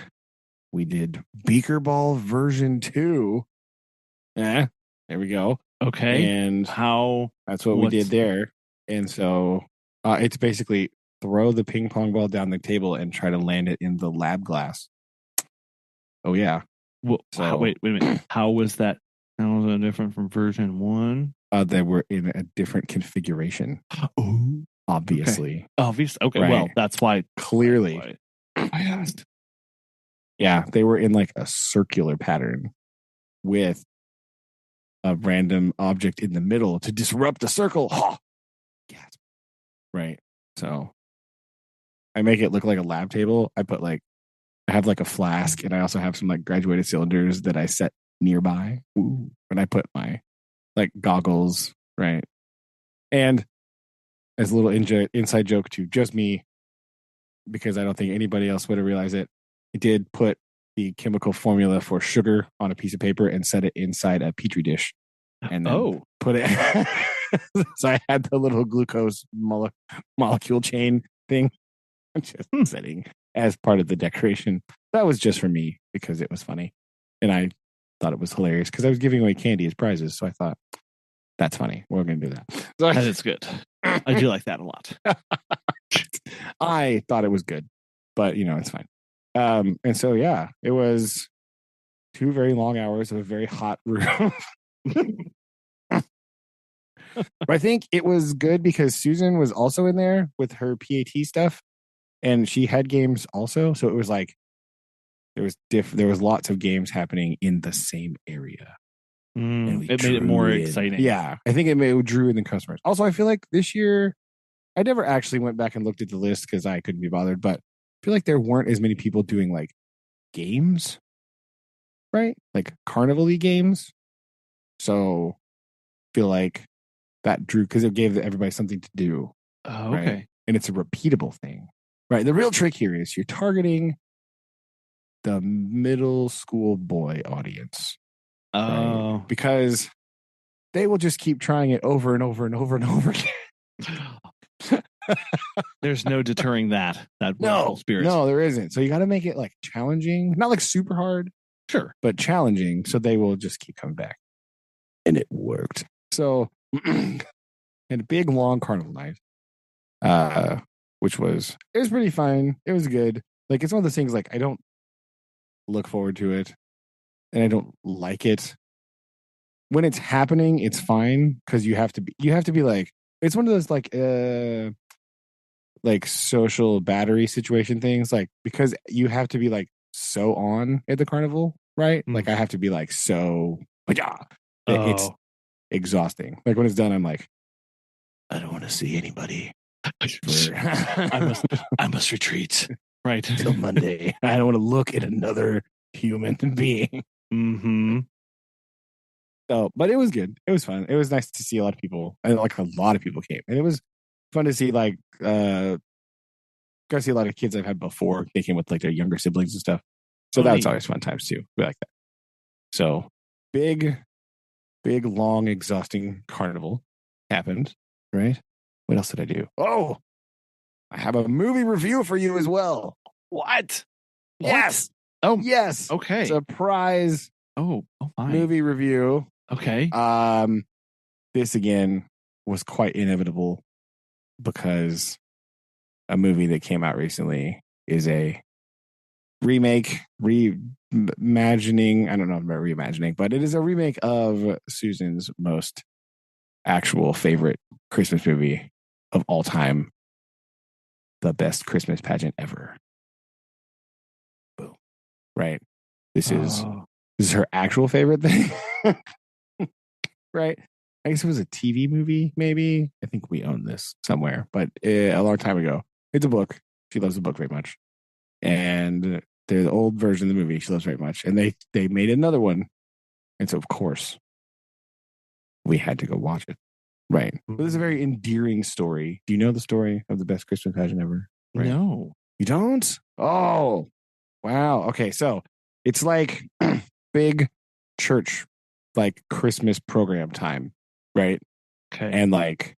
Beaker Ball version 2. There we go.
Okay.
And that's what we did there. And so it's basically throw the ping pong ball down the table and try to land it in the lab glass. Oh yeah.
Well, wait a minute. How was that How is that different from version 1?
They were in a different configuration.
Oh,
obviously.
Okay. Obvious. Okay.
Right.
Well, that's why.
Clearly.
I asked.
Yeah, they were in like a circular pattern with a random object in the middle to disrupt the circle. Oh, yes. Right. So I make it look like a lab table. I have like a flask, and I also have some like graduated cylinders that I set nearby. Ooh. And I put my like goggles, right? And as a little inside joke to just me, because I don't think anybody else would have realized it, I did put the chemical formula for sugar on a piece of paper and set it inside a petri dish, and then put it. So I had the little glucose molecule chain thing just setting as part of the decoration. That was just for me because it was funny, and I thought it was hilarious because I was giving away candy as prizes. So I thought that's funny. We're going to do that. So
That is good. I do like that a lot.
I thought it was good, but it's fine. And so yeah, it was 2 very long hours of a very hot room. But I think it was good because Susan was also in there with her PAT stuff, and she had games also. So it was like there was lots of games happening in the same area.
And it made it more exciting.
Yeah, I think it drew in the customers. Also, I feel like this year, I never actually went back and looked at the list because I couldn't be bothered, but I feel like there weren't as many people doing like games, right? Like carnival-y games. So I feel like that drew because it gave everybody something to do.
Oh, okay.
Right? And it's a repeatable thing, right? The real trick here is you're targeting the middle school boy audience.
Oh.
Right? Because they will just keep trying it over and over and over and over again.
There's no deterring that spirit.
No, there isn't. So you got to make it like challenging, not like super hard,
sure,
but challenging. So they will just keep coming back, and it worked. So, and a big long carnival night, which was pretty fine. It was good. Like it's one of those things. Like I don't look forward to it, and I don't like it when it's happening. It's fine because you have to be like it's one of those like social battery situation things, like because you have to be like so on at the carnival, right? Like I have to be like so it's exhausting. Like when it's done, I'm like, I don't want to see anybody.
I must retreat. Right.
Till Monday. I don't want to look at another human being.
Mm-hmm.
So, but it was good. It was fun. It was nice to see a lot of people. And like a lot of people came. And it was fun to see got to see a lot of kids I've had before. They came with like their younger siblings and stuff. So that was always fun times too. We like that. So big, long, exhausting carnival happened, right? What else did I do? Oh, I have a movie review for you as well.
What?
Yes.
Oh,
yes.
Okay.
Surprise.
Oh my.
Movie review.
Okay.
This again was quite inevitable because a movie that came out recently is a remake, reimagining. I don't know about reimagining, but it is a remake of Susan's most actual favorite Christmas movie of all time, The Best Christmas Pageant Ever. Boom. Right. This is her actual favorite thing. Right. I guess it was a TV movie, maybe. I think we own this somewhere, but a long time ago. It's a book. She loves the book very much. And the old version of the movie she loves very much. And they made another one. And so, of course, we had to go watch it. Right. But this is a very endearing story. Do you know the story of The Best Christmas Pageant Ever?
Right. No.
You don't? Oh, wow. Okay. So it's like big church, like Christmas program time. Right.
Okay.
And like,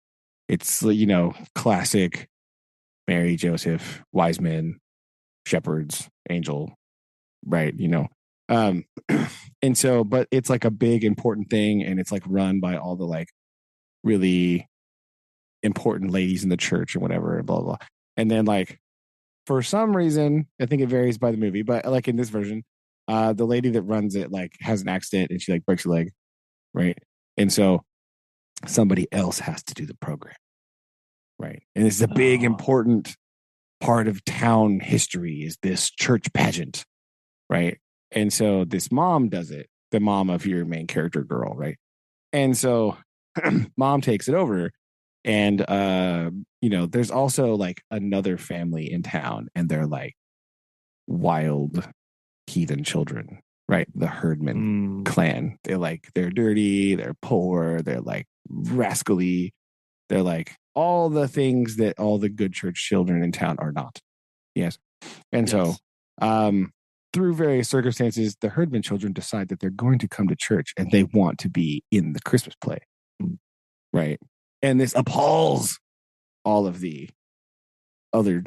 it's, classic Mary, Joseph, wise men, shepherds, angel, right? And so, but it's like a big important thing, and it's like run by all the like really important ladies in the church and whatever, and blah, blah, blah. And then like, for some reason, I think it varies by the movie, but like in this version, the lady that runs it like has an accident and she like breaks her leg. right? And so somebody else has to do the program, right? And it's a big, important part of town history is this church pageant, right? And so this mom does it, the mom of your main character girl, right? And so mom takes it over. And there's also like another family in town, and they're like wild heathen children, right? The Herdman clan. They're dirty, they're poor, they're like rascally, they're like all the things that all the good church children in town are not. Yes. And so through various circumstances, the Herdman children decide that they're going to come to church and they want to be in the Christmas play. Right. And this appalls all of the other,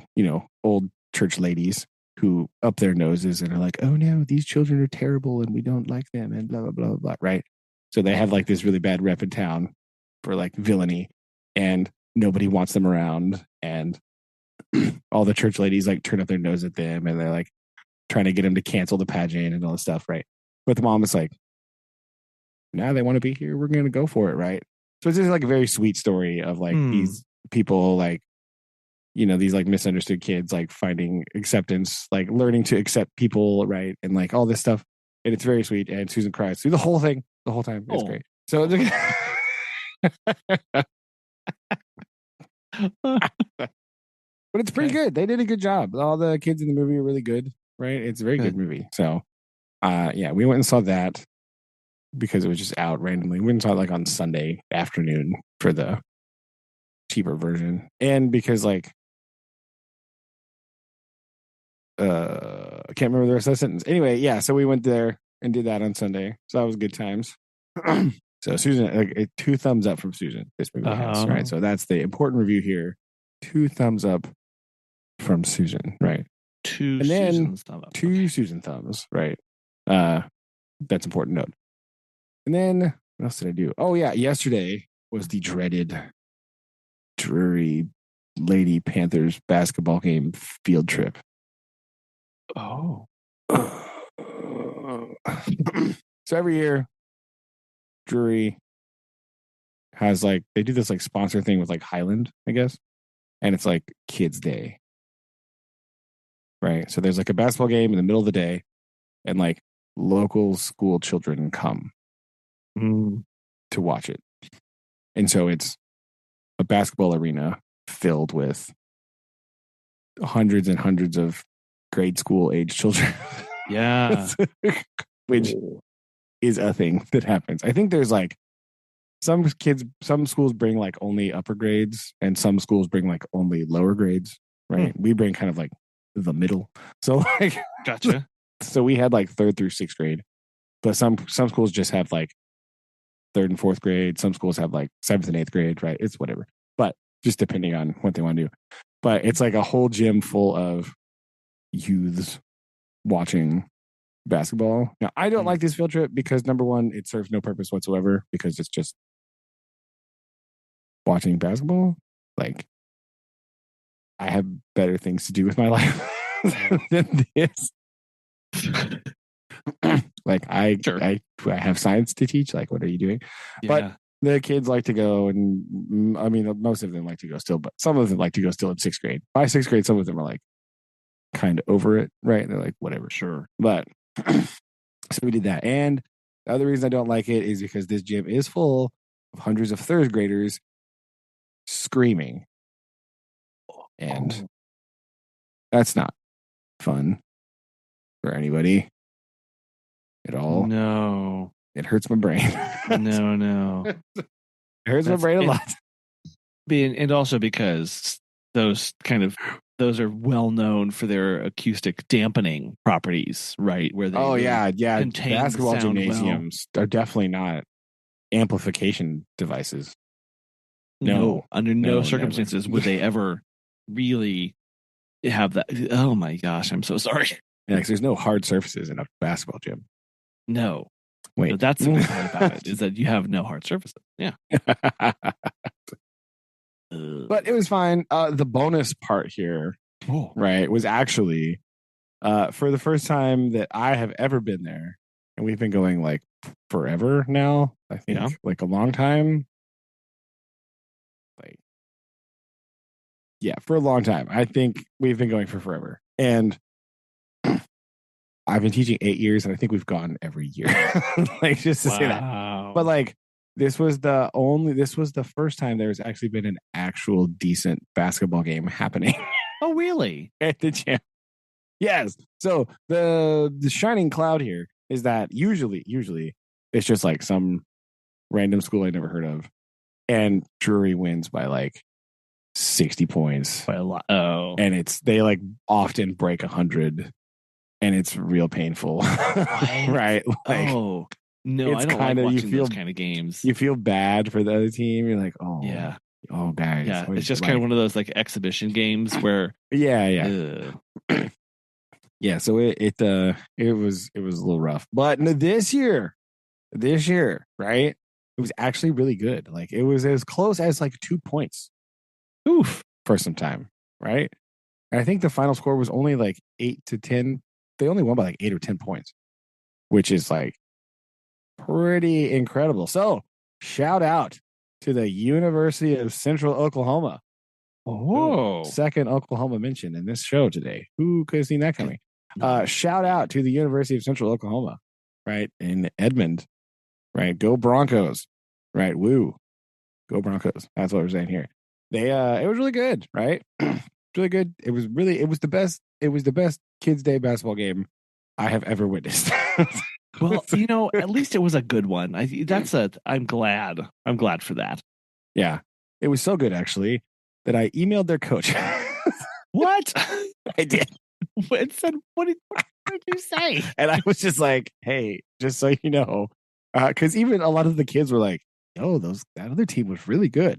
old church ladies who up their noses and are like, oh no, these children are terrible and we don't like them and blah, blah, blah, blah, blah. Right. So they have like this really bad rep in town for like villainy, and nobody wants them around. And all the church ladies like turn up their nose at them, and they're like trying to get them to cancel the pageant and all this stuff. Right. But the mom is like, now they want to be here. We're going to go for it. Right. So it's just like a very sweet story of like these people, like, these like misunderstood kids, like finding acceptance, like learning to accept people. Right. And like all this stuff. And it's very sweet. And Susan cries through the whole thing, the whole time. It's great. So but it's pretty good. They did a good job. All the kids in the movie are really good. Right. It's a very good movie. So we went and saw that because it was just out randomly. We went and saw it like on Sunday afternoon for the cheaper version. And because like I can't remember the rest of the sentence. Anyway, so we went there and did that on Sunday. So that was good times. So Susan, like 2 thumbs up from Susan. This movie has, right? So that's the important review here. 2 thumbs up from Susan, right?
2
and then
Susan thumbs up.
2 Susan thumbs, right? That's important note. And then what else did I do? Oh yeah, yesterday was the dreaded Drury Lady Panthers basketball game field trip.
Oh.
So every year, Drury has like, they do this like sponsor thing with like Highland, I guess. And it's like Kids Day. Right. So there's like a basketball game in the middle of the day, and like local school children come to watch it. And so it's a basketball arena filled with hundreds and hundreds of grade school age children.
Yeah.
Which is a thing that happens. I think there's like some schools bring like only upper grades, and some schools bring like only lower grades. Right. We bring kind of like the middle. So like,
gotcha.
So we had like 3rd through 6th grade, but some schools just have like 3rd and 4th grade. Some schools have like 7th and 8th grade, right? It's whatever, but just depending on what they want to do. But it's like a whole gym full of youths watching basketball. Now, I don't like this field trip because number one, it serves no purpose whatsoever because it's just watching basketball. Like, I have better things to do with my life than this. Like I have science to teach. Like, what are you doing? Yeah. But the kids like to go, and I mean, most of them like to go still, but some of them like to go still in 6th grade. By 6th grade, some of them are like kind of over it, right? They're like, whatever, sure. But so we did that. And the other reason I don't like it is because this gym is full of hundreds of 3rd graders screaming. And that's not fun for anybody at all.
No.
It hurts my brain.
No.
It hurts my brain a lot.
And also because those are well known for their acoustic dampening properties, right? Where they
basketball gymnasiums are definitely not amplification devices.
No, under no circumstances would they ever really have that. Oh my gosh, I'm so sorry.
Yeah, because there's no hard surfaces in a basketball gym.
No.
Wait.
But that's the good part about it, is that you have no hard surfaces. Yeah.
But it was fine. The bonus part here, right, was actually for the first time that I have ever been there, and we've been going like forever now, I think like a long time. Like, yeah, for a long time. I think we've been going for forever. And I've been teaching 8 years, and I think we've gone every year. Like, just to say that. But like, this was the first time there's actually been an actual decent basketball game happening.
Oh, really?
At the gym. Yes. So the shining cloud here is that usually it's just like some random school I never heard of, and Drury wins by like 60 points.
By a lot. Oh.
And they like often break 100, and it's real painful. Right? Like,
oh no, I don't like watching those kind of games.
You feel bad for the other team. You're like, oh
yeah,
oh guys.
Yeah, it's just kind of one of those like exhibition games where
yeah. Yeah, so it was a little rough. But this year, right? It was actually really good. Like, it was as close as like 2 points.
Oof.
For some time, right? And I think the final score was only like 8-10. They only won by like 8 or 10 points, which is like pretty incredible. So, shout out to the University of Central Oklahoma.
Oh,
second Oklahoma mention in this show today. Who could have seen that coming? Shout out to the University of Central Oklahoma, right? In Edmond, right? Go Broncos, right? Woo. Go Broncos. That's what we're saying here. It was really good, right? Really good. It was the best Kids Day basketball game I have ever witnessed.
Well, at least it was a good one. I'm glad for that.
Yeah. It was so good, actually, that I emailed their coach.
What?
I did.
What did you say?
And I was just like, hey, just so you know, because even a lot of the kids were like, oh, that other team was really good.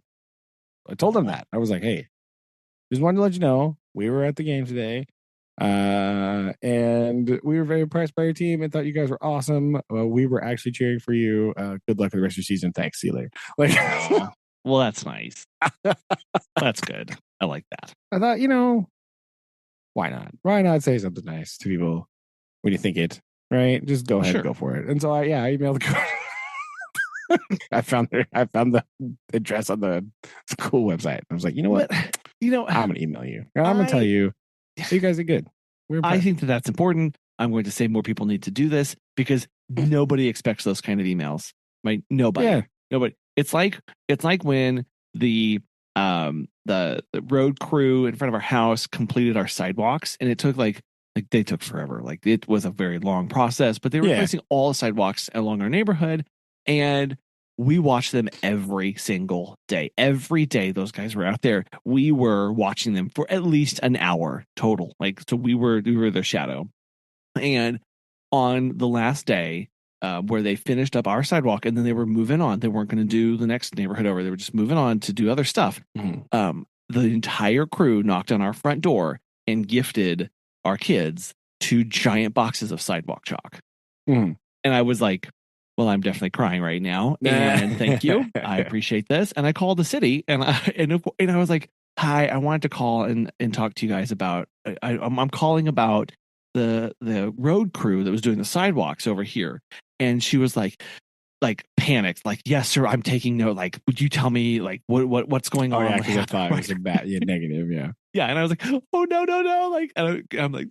I told them that. I was like, hey, just wanted to let you know, we were at the game today, and we were very impressed by your team and thought you guys were awesome. We were actually cheering for you. Good luck for the rest of your season. Thanks. See you later. Like,
well, that's nice. That's good. I like that.
I thought, why not? Why not say something nice to people when you think it, right? Just go ahead and go for it. And so I emailed the coach. I found the address on the school website. I was like, you know what? I'm gonna email you. I'm gonna tell you. You guys are good.
I think that's important. I'm going to say more people need to do this because nobody expects those kind of emails. Right? Nobody.
Yeah.
Nobody. It's like when the road crew in front of our house completed our sidewalks, and it took like they took forever. Like, it was a very long process, but they were replacing all the sidewalks along our neighborhood. And we watched them every single day. Every day those guys were out there. We were watching them for at least an hour total. Like, so we were their shadow. And on the last day, where they finished up our sidewalk and then they were moving on, they weren't going to do the next neighborhood over. They were just moving on to do other stuff. Mm-hmm. The entire crew knocked on our front door and gifted our kids 2 giant boxes of sidewalk chalk.
Mm-hmm.
And I was like, well, I'm definitely crying right now. And thank you. I appreciate this. And I called the city and I was like, hi, I wanted to call and talk to you guys about, I'm calling about the road crew that was doing the sidewalks over here. And she was like panicked, like, yes, sir, I'm taking note. Like, would you tell me like what's going on?
Yeah, because I thought it was a bad, negative, yeah.
Yeah, and I was like, oh no, like, I'm like,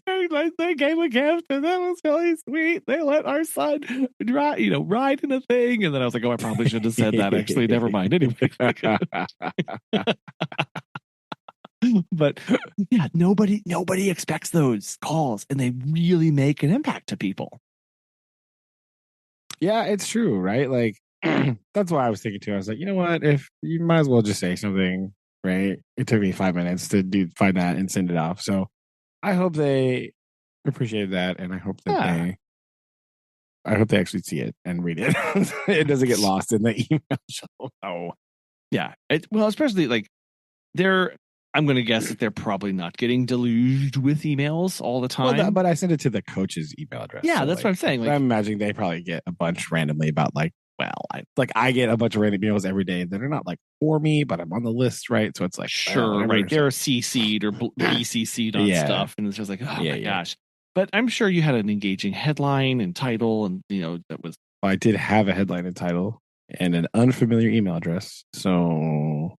they gave a gift, and that was really sweet. They let our son ride in a thing, and then I was like, oh, I probably should have said that. Actually, never mind. Anyway, but yeah, nobody expects those calls, and they really make an impact to people.
Yeah, it's true, right? Like, that's why I was thinking too. I was like, you know what? If you might as well just say something. Right. It took me 5 minutes to find that and send it off. So I hope they appreciate that, and I hope that they actually see it and read it. It doesn't get lost in the email show.
Oh, yeah. Well, especially like I'm going to guess that they're probably not getting deluged with emails all the time.
Well, but I sent it to the coach's email address.
Yeah, so that's what I'm saying.
Like, I'm imagining they probably get a bunch randomly about like, I get a bunch of random emails every day that are not like for me, but I'm on the list, right? So it's like,
sure, right? They're CC'd or BCC'd on stuff, and it's just like, oh my gosh. But I'm sure you had an engaging headline and title, and that was.
I did have a headline and title. and an unfamiliar email address. So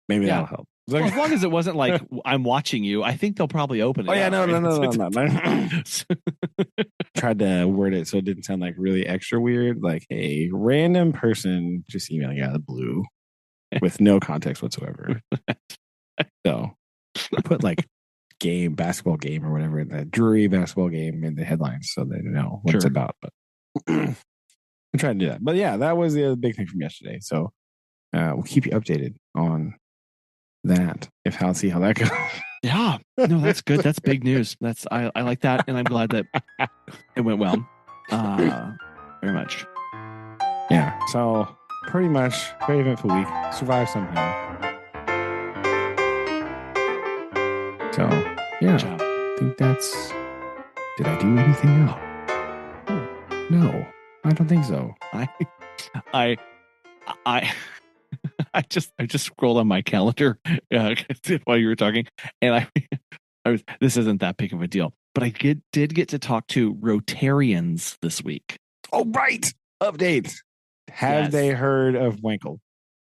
maybe that'll help.
Well, as long as it wasn't like I'm watching you, I think they'll probably open it.
Oh yeah,
up,
no. Tried to word it so it didn't sound like really extra weird. Like, hey, random person just emailing out of the blue with no context whatsoever. So I put like basketball game or whatever, the Drury basketball game in the headlines so they know what it's about. But I'm trying to do that. But yeah, that was the other big thing from yesterday. So we'll keep you updated on that see how that goes.
Yeah, no, that's good. That's big news. I like that, and I'm glad that it went well. Very much.
Yeah. So pretty much very eventful week. Survived somehow. So yeah, I think that's. Did I do anything else? No, I don't think so.
I just scrolled on my calendar while you were talking, and this isn't that big of a deal, but I did get to talk to Rotarians this week.
Oh, right. Update. Have they heard of Wankel?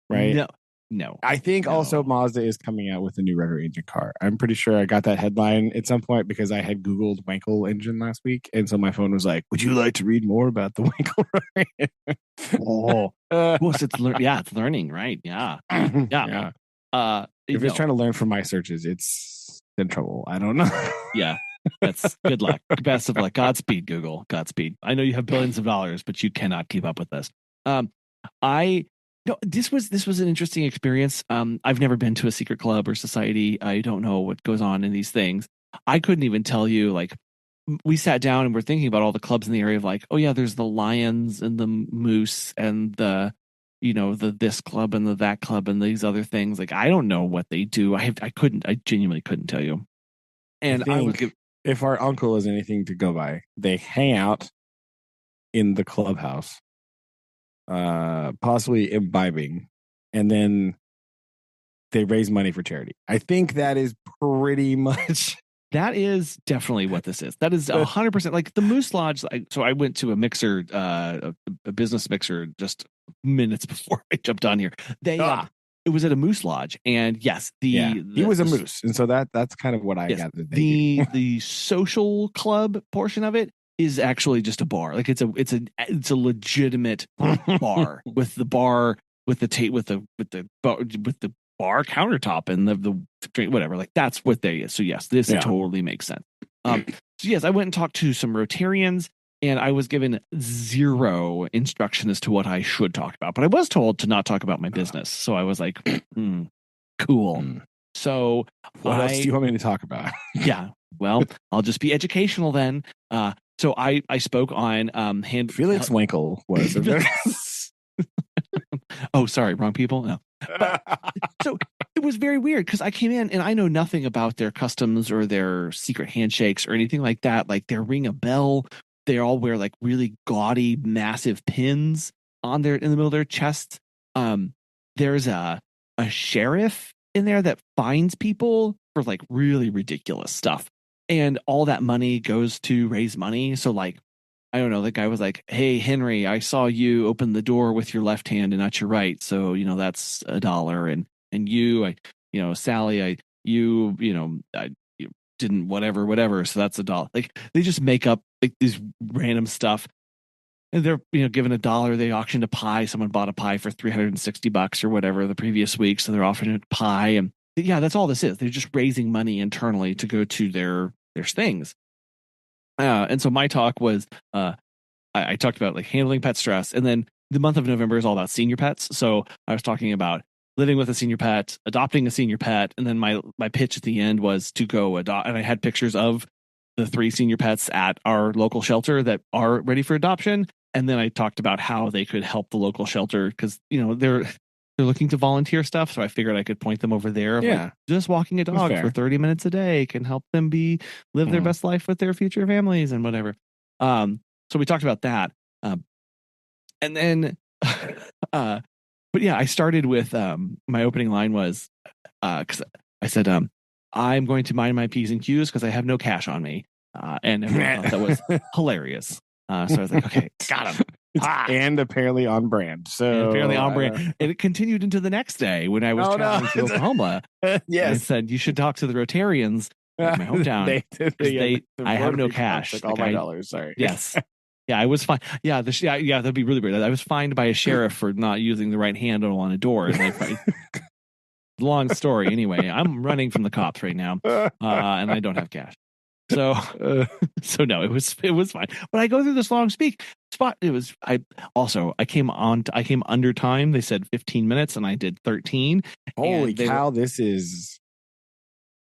Right?
No.
I think also Mazda is coming out with a new rotary engine car. I'm pretty sure I got that headline at some point because I had Googled Wankel engine last week. And so my phone was like, would you like to read more about the Wankel rotary?
Well, it's learning, right? Yeah.
If it's trying to learn from my searches, it's in trouble. I don't know.
Yeah. That's good luck. Best of luck. Godspeed, Google. Godspeed. I know you have billions of dollars, but you cannot keep up with this. This was an interesting experience. I've never been to a secret club or society. I don't know what goes on in these things. I couldn't even tell you, like, we sat down and we're thinking about all the clubs in the area of like, oh yeah, there's the Lions and the Moose and the this club and the that club and these other things. Like, I don't know what they do. I genuinely couldn't tell you. And
if our uncle is anything to go by, they hang out in the clubhouse, possibly imbibing, and then they raise money for charity. I think that is pretty much.
That is definitely what this is. That is 100% like the Moose Lodge. So I went to a mixer, a business mixer, just minutes before I jumped on here. It was at a Moose Lodge, and yes, he
was a moose, and so that's kind of what I got.
The social club portion of it is actually just a bar. Like it's a legitimate bar with the bar with the bar countertop and the drink, whatever. Like that's what they is. So yes, this totally makes sense. So yes, I went and talked to some Rotarians. And I was given zero instruction as to what I should talk about. But I was told to not talk about my business. So I was like, cool. So
what else do you want me to talk about?
Yeah. Well, I'll just be educational then. So I spoke on
Felix Wankel was.
Oh, sorry. Wrong people. No. But, so it was very weird because I came in and I know nothing about their customs or their secret handshakes or anything like that. Like their ring a bell. They all wear like really gaudy, massive pins in the middle of their chests. There's a sheriff in there that fines people for like really ridiculous stuff. And all that money goes to raise money. So like, I don't know, the guy was like, hey, Henry, I saw you open the door with your left hand and not your right. So, that's $1. And you, Sally, I didn't whatever. So that's $1. Like they just make up like these random stuff. And they're, given $1. They auctioned a pie. Someone bought a pie for $360 or whatever the previous week. So they're offering a pie. And yeah, that's all this is. They're just raising money internally to go to their things. And so my talk was, I talked about like handling pet stress. And then the month of November is all about senior pets. So I was talking about living with a senior pet, adopting a senior pet. And then my pitch at the end was to go adopt. And I had pictures of the 3 senior pets at our local shelter that are ready for adoption. And then I talked about how they could help the local shelter because, they're looking to volunteer stuff. So I figured I could point them over there.
Yeah.
Like, just walking a dog for 30 minutes a day can help them live their best life with their future families and whatever. So we talked about that. And then, but yeah, I started with, my opening line was, cause I said, I'm going to mind my P's and Q's because I have no cash on me. And everyone thought that was hilarious. So I was like, okay, got him.
And apparently on brand. So
and apparently on brand. And it continued into the next day when I was traveling to Oklahoma.
Yes.
And I said, you should talk to the Rotarians at my hometown. I have no cash.
Like all my dollars. Sorry.
Yes. Yeah, I was fine. Yeah, that'd be really weird. I was fined by a sheriff for not using the right handle on a door. And long story. Anyway, I'm running from the cops right now, and I don't have cash. So no, it was fine. But I go through this long spot. I came under time. They said 15 minutes, and I did 13.
Holy cow! This is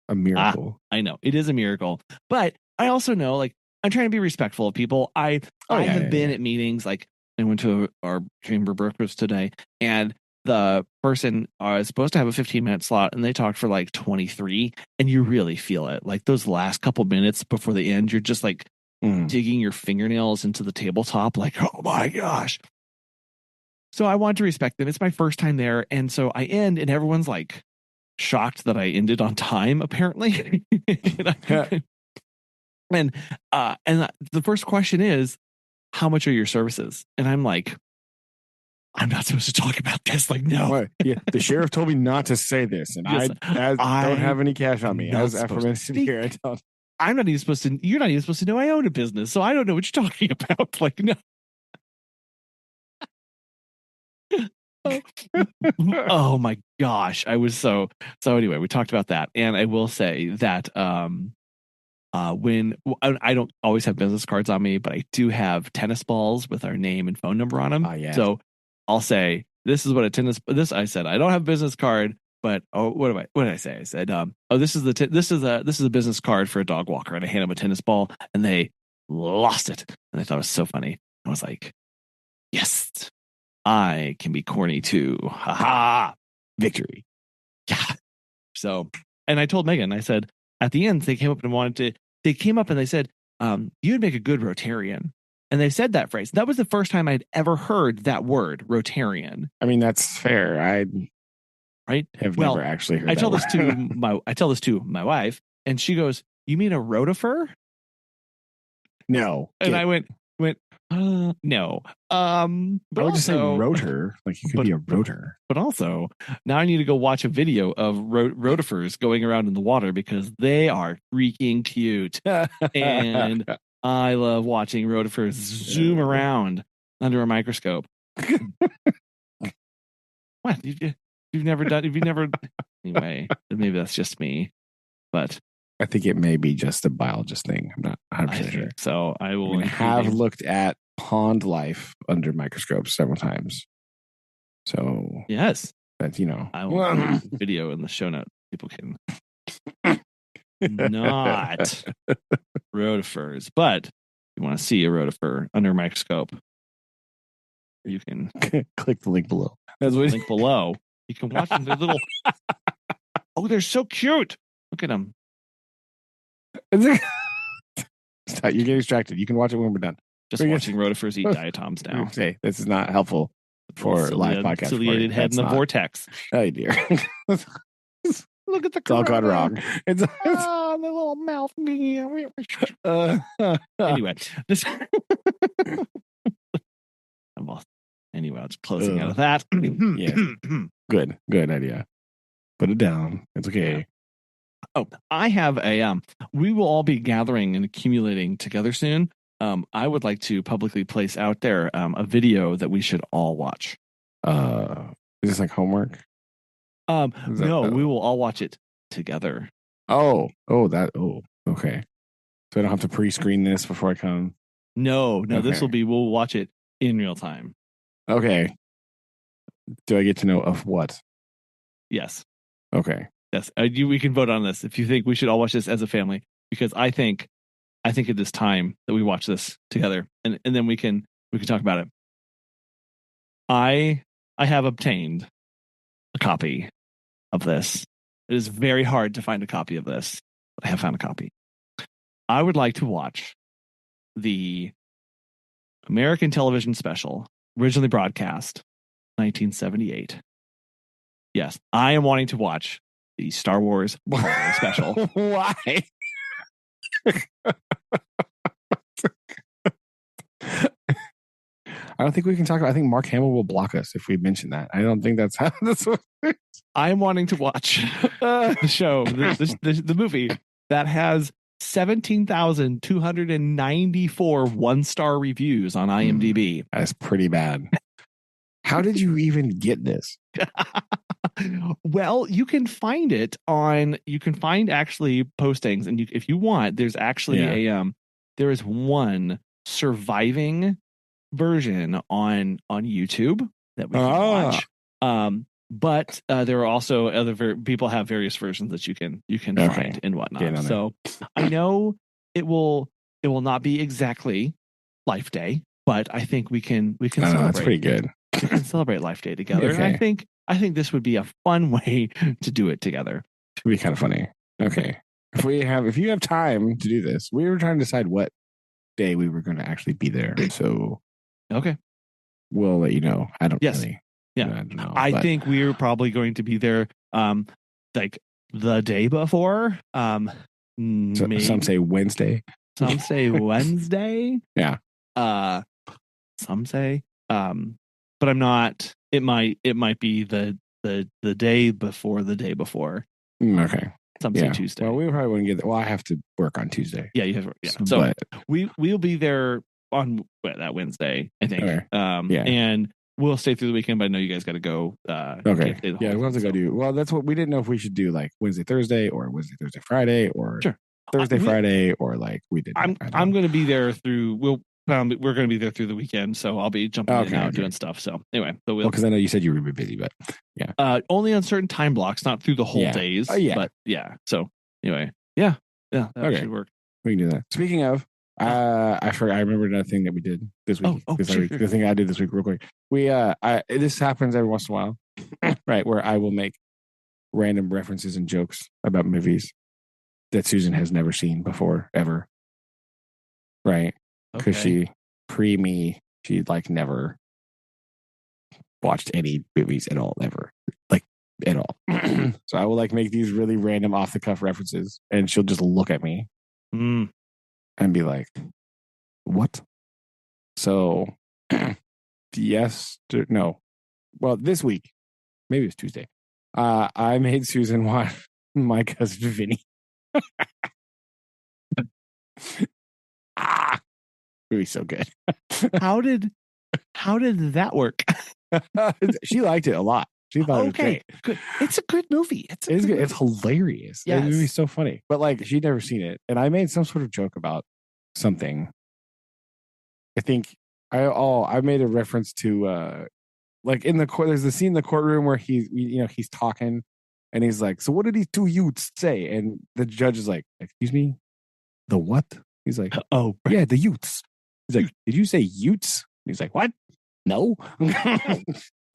a miracle.
I know it is a miracle, but I also know, like, I'm trying to be respectful of people. I have been at meetings. Like, I went to our chamber breakfast today, and the person is supposed to have a 15-minute slot, and they talked for like 23, and you really feel it. Like those last couple minutes before the end, you're just like digging your fingernails into the tabletop, like, oh my gosh. So I want to respect them. It's my first time there, and so I end, and everyone's like shocked that I ended on time, apparently. And the first question is, how much are your services? And I'm like, I'm not supposed to talk about this. Like, no.
What? Yeah, the sheriff told me not to say this, and yes, I don't have any cash on me. As aforementioned here,
I'm not even supposed to. You're not even supposed to know I own a business, so I don't know what you're talking about. Like, no. Oh my gosh, I was so anyway, we talked about that, and I will say that when I don't always have business cards on me, but I do have tennis balls with our name and phone number on them.
Yeah.
So I'll say, this is what I said, I don't have a business card, but what did I say? I said, this is a business card for a dog walker, and I hand them a tennis ball, and they lost it, and I thought it was so funny. I was like, yes, I can be corny too. Ha ha! Victory. Yeah. So, and I told Megan, I said, at the end, they came up and they said, you'd make a good Rotarian. And they said that phrase. That was the first time I'd ever heard that word, Rotarian.
I mean, that's fair. I have never actually heard. I tell
this to my wife, and she goes, "You mean a rotifer?"
No.
And I went, no.
I would just say rotor. Like, you could be a rotor.
But also, now I need to go watch a video of rotifers going around in the water, because they are freaking cute. And I love watching rotifers zoom around under a microscope. What? You've never anyway, maybe that's just me, but
I think it may be just a biologist thing. I'm not 100% sure.
So I will
have looked at pond life under microscopes several times. So
yes,
that,
I will put a video in the show notes. People can not rotifers, but if you want to see a rotifer under a microscope, you can
click the link below.
That's the link below. You can watch them. They're little. Oh, they're so cute. Look at them.
Stop, you're getting distracted. You can watch it when we're done.
Just watching rotifers eat diatoms now.
Okay, this is not helpful for live podcast.
Ciliated head in the vortex.
Oh dear.
Look at the.
It's all gone wrong. It's
the little mouth. Anyway, this. I'm lost. Anyway, I was closing out of that.
Yeah. Good idea. Put it down. It's okay.
Oh, I have we will all be gathering and accumulating together soon. I would like to publicly place out there a video that we should all watch.
Is this like homework?
No, we will all watch it together.
Okay. So I don't have to pre-screen this before I come.
No, okay. We'll watch it in real time.
Okay. Do I get to know of what?
Yes.
Okay.
Yes. We can vote on this if you think we should all watch this as a family, because I think it is time that we watch this together, and then we can talk about it. I have obtained a copy of this. It is very hard to find a copy of this, but I have found a copy. I would like to watch the American television special, originally broadcast 1978. Yes, I am wanting to watch the Star Wars holiday special.
Why? I don't think we can talk about. I think Mark Hamill will block us if we mention that. I don't think that's how this works.
I'm wanting to watch the show, the movie that has 17,294 one-star reviews on IMDb.
That's pretty bad. How did you even get this?
Well, you can find actually postings, and if you want, there's actually there is one surviving version on YouTube that we can watch. But there are also other people have various versions that you can find and whatnot. So I know it will not be exactly Life Day, but I think we can celebrate.
That's pretty good.
We can celebrate Life Day together.
Okay.
And I think this would be a fun way to do it together.
It would be kind of funny. Okay. If you have time to do this, we were trying to decide what day we were going to actually be there. So
okay.
We'll let you know. I don't really.
Yeah.
I don't know.
I think we're probably going to be there like the day before.
Some say Wednesday.
Some say Wednesday.
Yeah.
Some say but I'm not. It might be the day before the day before.
Okay.
Some say Tuesday.
Well, we probably wouldn't get there. Well, I have to work on Tuesday.
Yeah, you have to work. Yeah. So we'll be there on that Wednesday, I think.
Okay.
And we'll stay through the weekend, but I know you guys got to go.
Okay. Yeah, we'll have to go do. Well, that's what we didn't know if we should do, like Wednesday, Thursday, or Wednesday, Thursday, Friday, or Thursday, Friday, or like we did.
I'm going to be there through. We're going to be there through the weekend, so I'll be jumping in and out doing stuff. So anyway,
because I know you said you were busy, but yeah,
only on certain time blocks, not through the whole days. But so anyway, that should work.
We can do that. Speaking of, I remember another thing that we did this week. The thing I did this week, real quick. This happens every once in a while, right? Where I will make random references and jokes about movies that Susan has never seen before, ever. Right. Because she like never watched any movies at all, ever, like at all. So I will like make these really random off the cuff references, and she'll just look at me and be like, "What?" So no. Well, this week, maybe it was Tuesday. I made Susan watch My Cousin Vinny. Movie's so good.
How did that work?
She liked it a lot. She thought it was great.
Good. It's a good movie. It's
good. It's hilarious.
Yes.
The movie's so funny. But like, she'd never seen it, and I made some sort of joke about something. I think I made a reference to like in the court. There's the scene in the courtroom where he's talking, and he's like, "So what did these two youths say?" And the judge is like, "Excuse me, the what?" He's like, "Oh yeah, the youths." He's like, "Did you say Utes?" He's like, "What? No." Yes.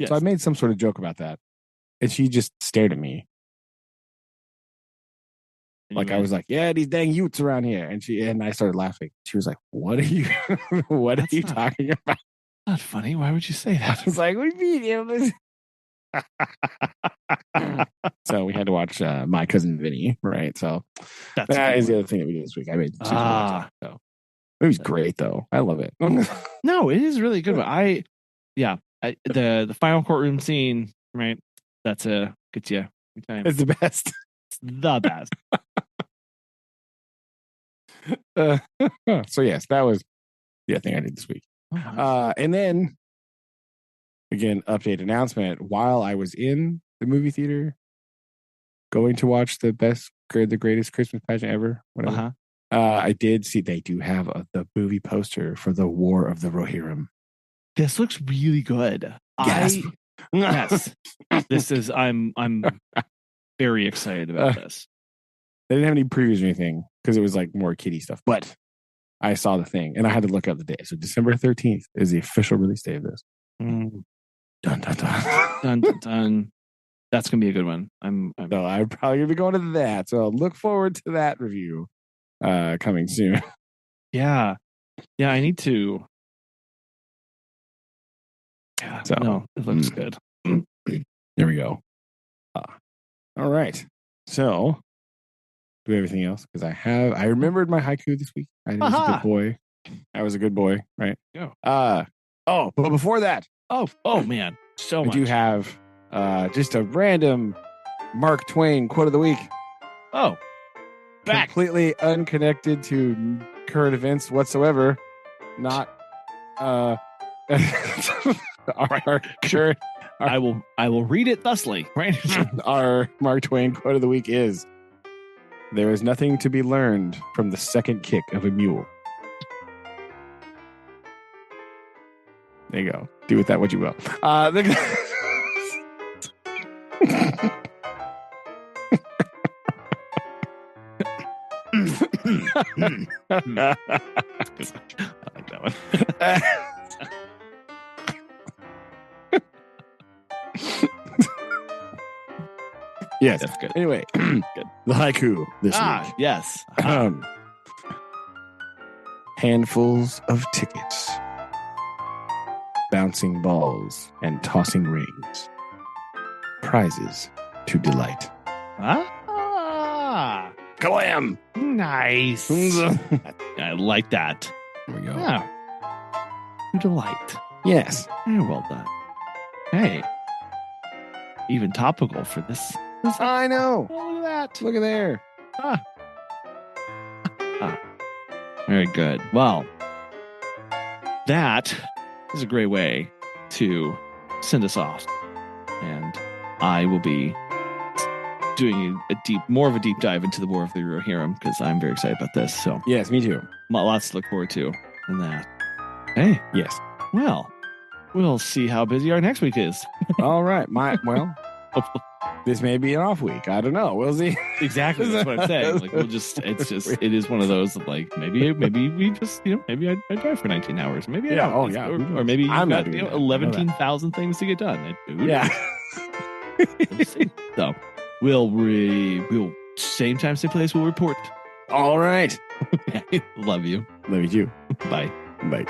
So I made some sort of joke about that, and she just stared at me. Like I was like, "Yeah, these dang Utes around here," and I started laughing. She was like, "What are you? What you talking about?"
Not funny. Why would you say that?
I was like, "We beat him." So we had to watch My Cousin Vinny, right? So that is the other thing that we did this week. I made so. It was great though. I love it.
No, it is really good. But the final courtroom scene, right? That's gets you.
It's the best.
It's the best.
So yes, that was the thing I did this week. And then again, update announcement. While I was in the movie theater, going to watch the greatest Christmas pageant ever, whatever. I did see they do have the movie poster for the War of the Rohirrim.
This looks really good.
Gasp.
Yes. This is I'm very excited about this.
They didn't have any previews or anything because it was like more kiddie stuff. But I saw the thing and I had to look up the date. So December 13th is the official release date of this. Dun dun dun.
Dun dun dun. That's gonna be a good one. I'm
probably gonna be going to that. So look forward to that review. Coming soon.
Yeah, I need to. Yeah,
so
no, it looks good.
There we go. All right. So, do everything else because I remembered my haiku this week. I was a good boy. I was a good boy, right?
Yeah.
Oh, but before that,
Oh man, so
I
much.
do have just a random Mark Twain quote of the week.
Oh, back.
Completely unconnected to current events whatsoever. Not our current.
I will read it thusly. Right.
Our Mark Twain quote of the week is: "There is nothing to be learned from the second kick of a mule." There you go. Do with that what you will.
I like that one.
Yes,
that's good.
Anyway, good. The haiku this week.
Yes.
Handfuls of tickets, bouncing balls and tossing rings, prizes to delight. Kalam!
Nice. I like that.
There we go.
Yeah. Delight.
Yes.
Very well done. Hey. Even topical for this.
I know.
Oh, look at that.
Look at there.
Very good. Well, that is a great way to send us off. And I will be doing more of a deep dive into the War of the Rohirrim because I'm very excited about this. So
Yes, me too.
lots to look forward to in that. Hey.
Yes.
Well, we'll see how busy our next week is.
All right. This may be an off week. I don't know. We'll see.
Exactly. That's what I'm saying. Like it is one of those of like maybe we just maybe I drive for 19 hours. Maybe I don't.
Oh yeah.
Or maybe you've
I'm
got
not doing that.
11,000 things to get done.
Yeah.
So we'll same time, same place. We'll report.
All right.
Love you.
Love you too.
Bye.
Bye.